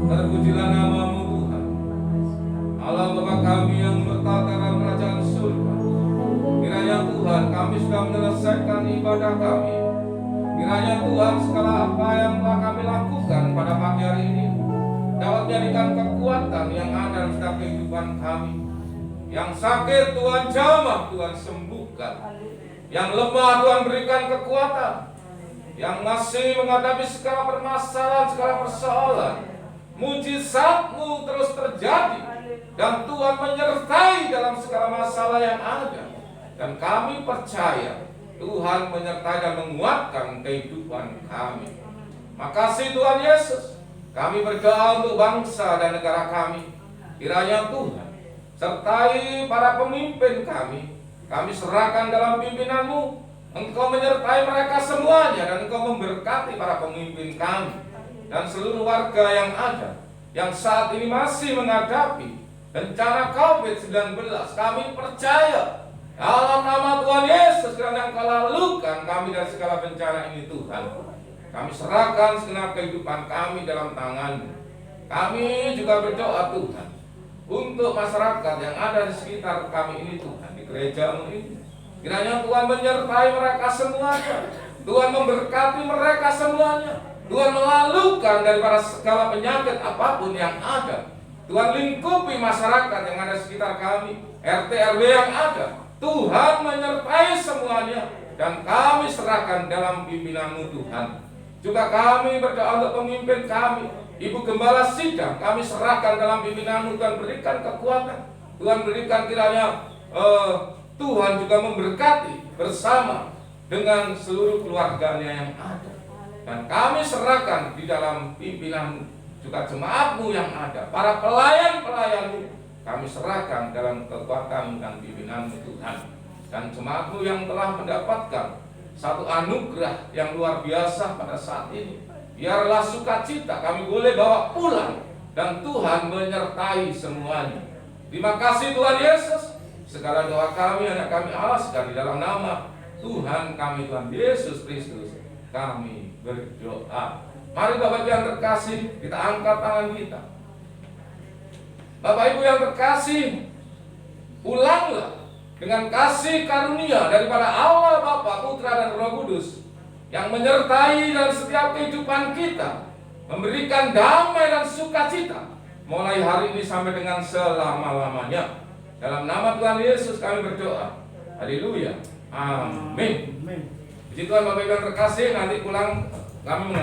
Terpujilah nama-Mu Tuhan, Allah Bapa kami yang bertata dalam kerajaan surga. Kiranya Tuhan kami sudah menyelesaikan ibadah kami. Kiranya Tuhan segala apa yang telah kami lakukan pada pagi hari ini dapat menjadikan kekuatan yang ada dalam setiap kehidupan kami. Yang sakit Tuhan jamah, Tuhan sembuhkan. Yang lemah Tuhan berikan kekuatan. Yang masih menghadapi segala permasalahan, segala persoalan, mujizat-Mu terus terjadi, dan Tuhan menyertai dalam segala masalah yang ada. Dan kami percaya Tuhan menyertai dan menguatkan kehidupan kami. Makasih Tuhan Yesus. Kami berdoa untuk bangsa dan negara kami. Kiranya Tuhan sertai para pemimpin kami. Kami serahkan dalam pimpinan-Mu. Engkau menyertai mereka semuanya, dan Engkau memberkati para pemimpin kami dan seluruh warga yang ada yang saat ini masih menghadapi bencana COVID-19. Kami percaya dalam nama Tuhan Yesus, kiranya Engkau lalukan kami dari segala bencana ini Tuhan. Kami serahkan segenap kehidupan kami dalam tangan-Mu. Kami juga berdoa Tuhan untuk masyarakat yang ada di sekitar kami ini Tuhan, di gereja-Mu ini. Kiranya Tuhan menyertai mereka semuanya. Tuhan memberkati mereka semuanya. Tuhan melalukan daripada segala penyakit apapun yang ada. Tuhan lingkupi masyarakat yang ada di sekitar kami, RT RW yang ada. Tuhan menyertai semuanya, dan kami serahkan dalam pimpinan-Mu Tuhan. Juga kami berdoa untuk pemimpin kami, Ibu Gembala Sidang, kami serahkan dalam pimpinan-Mu. Tuhan berikan kekuatan. Tuhan berikan kiranya Tuhan juga memberkati bersama dengan seluruh keluarganya yang ada. Dan kami serahkan di dalam pimpinan juga jemaat-Mu yang ada, para pelayan-pelayan-Mu, kami serahkan dalam kekuatan dan pimpinan-Mu Tuhan. Dan jemaat-Mu yang telah mendapatkan satu anugerah yang luar biasa pada saat ini, biarlah sukacita kami boleh bawa pulang, dan Tuhan menyertai semuanya. Terima kasih Tuhan Yesus. Segala doa kami anak kami alaskan di dalam nama Tuhan kami, Tuhan Yesus Kristus, kami berdoa. Mari Bapak Ibu yang terkasih, kita angkat tangan kita. Bapak Ibu yang terkasih, ulanglah dengan kasih karunia daripada Allah Bapa, Putra dan Roh Kudus yang menyertai dalam setiap kehidupan kita, memberikan damai dan sukacita mulai hari ini sampai dengan selama-lamanya. Dalam nama Tuhan Yesus kami berdoa. Haleluya. Amin. Puji Tuhan Bapak Ibu yang terkasih, nanti pulang kami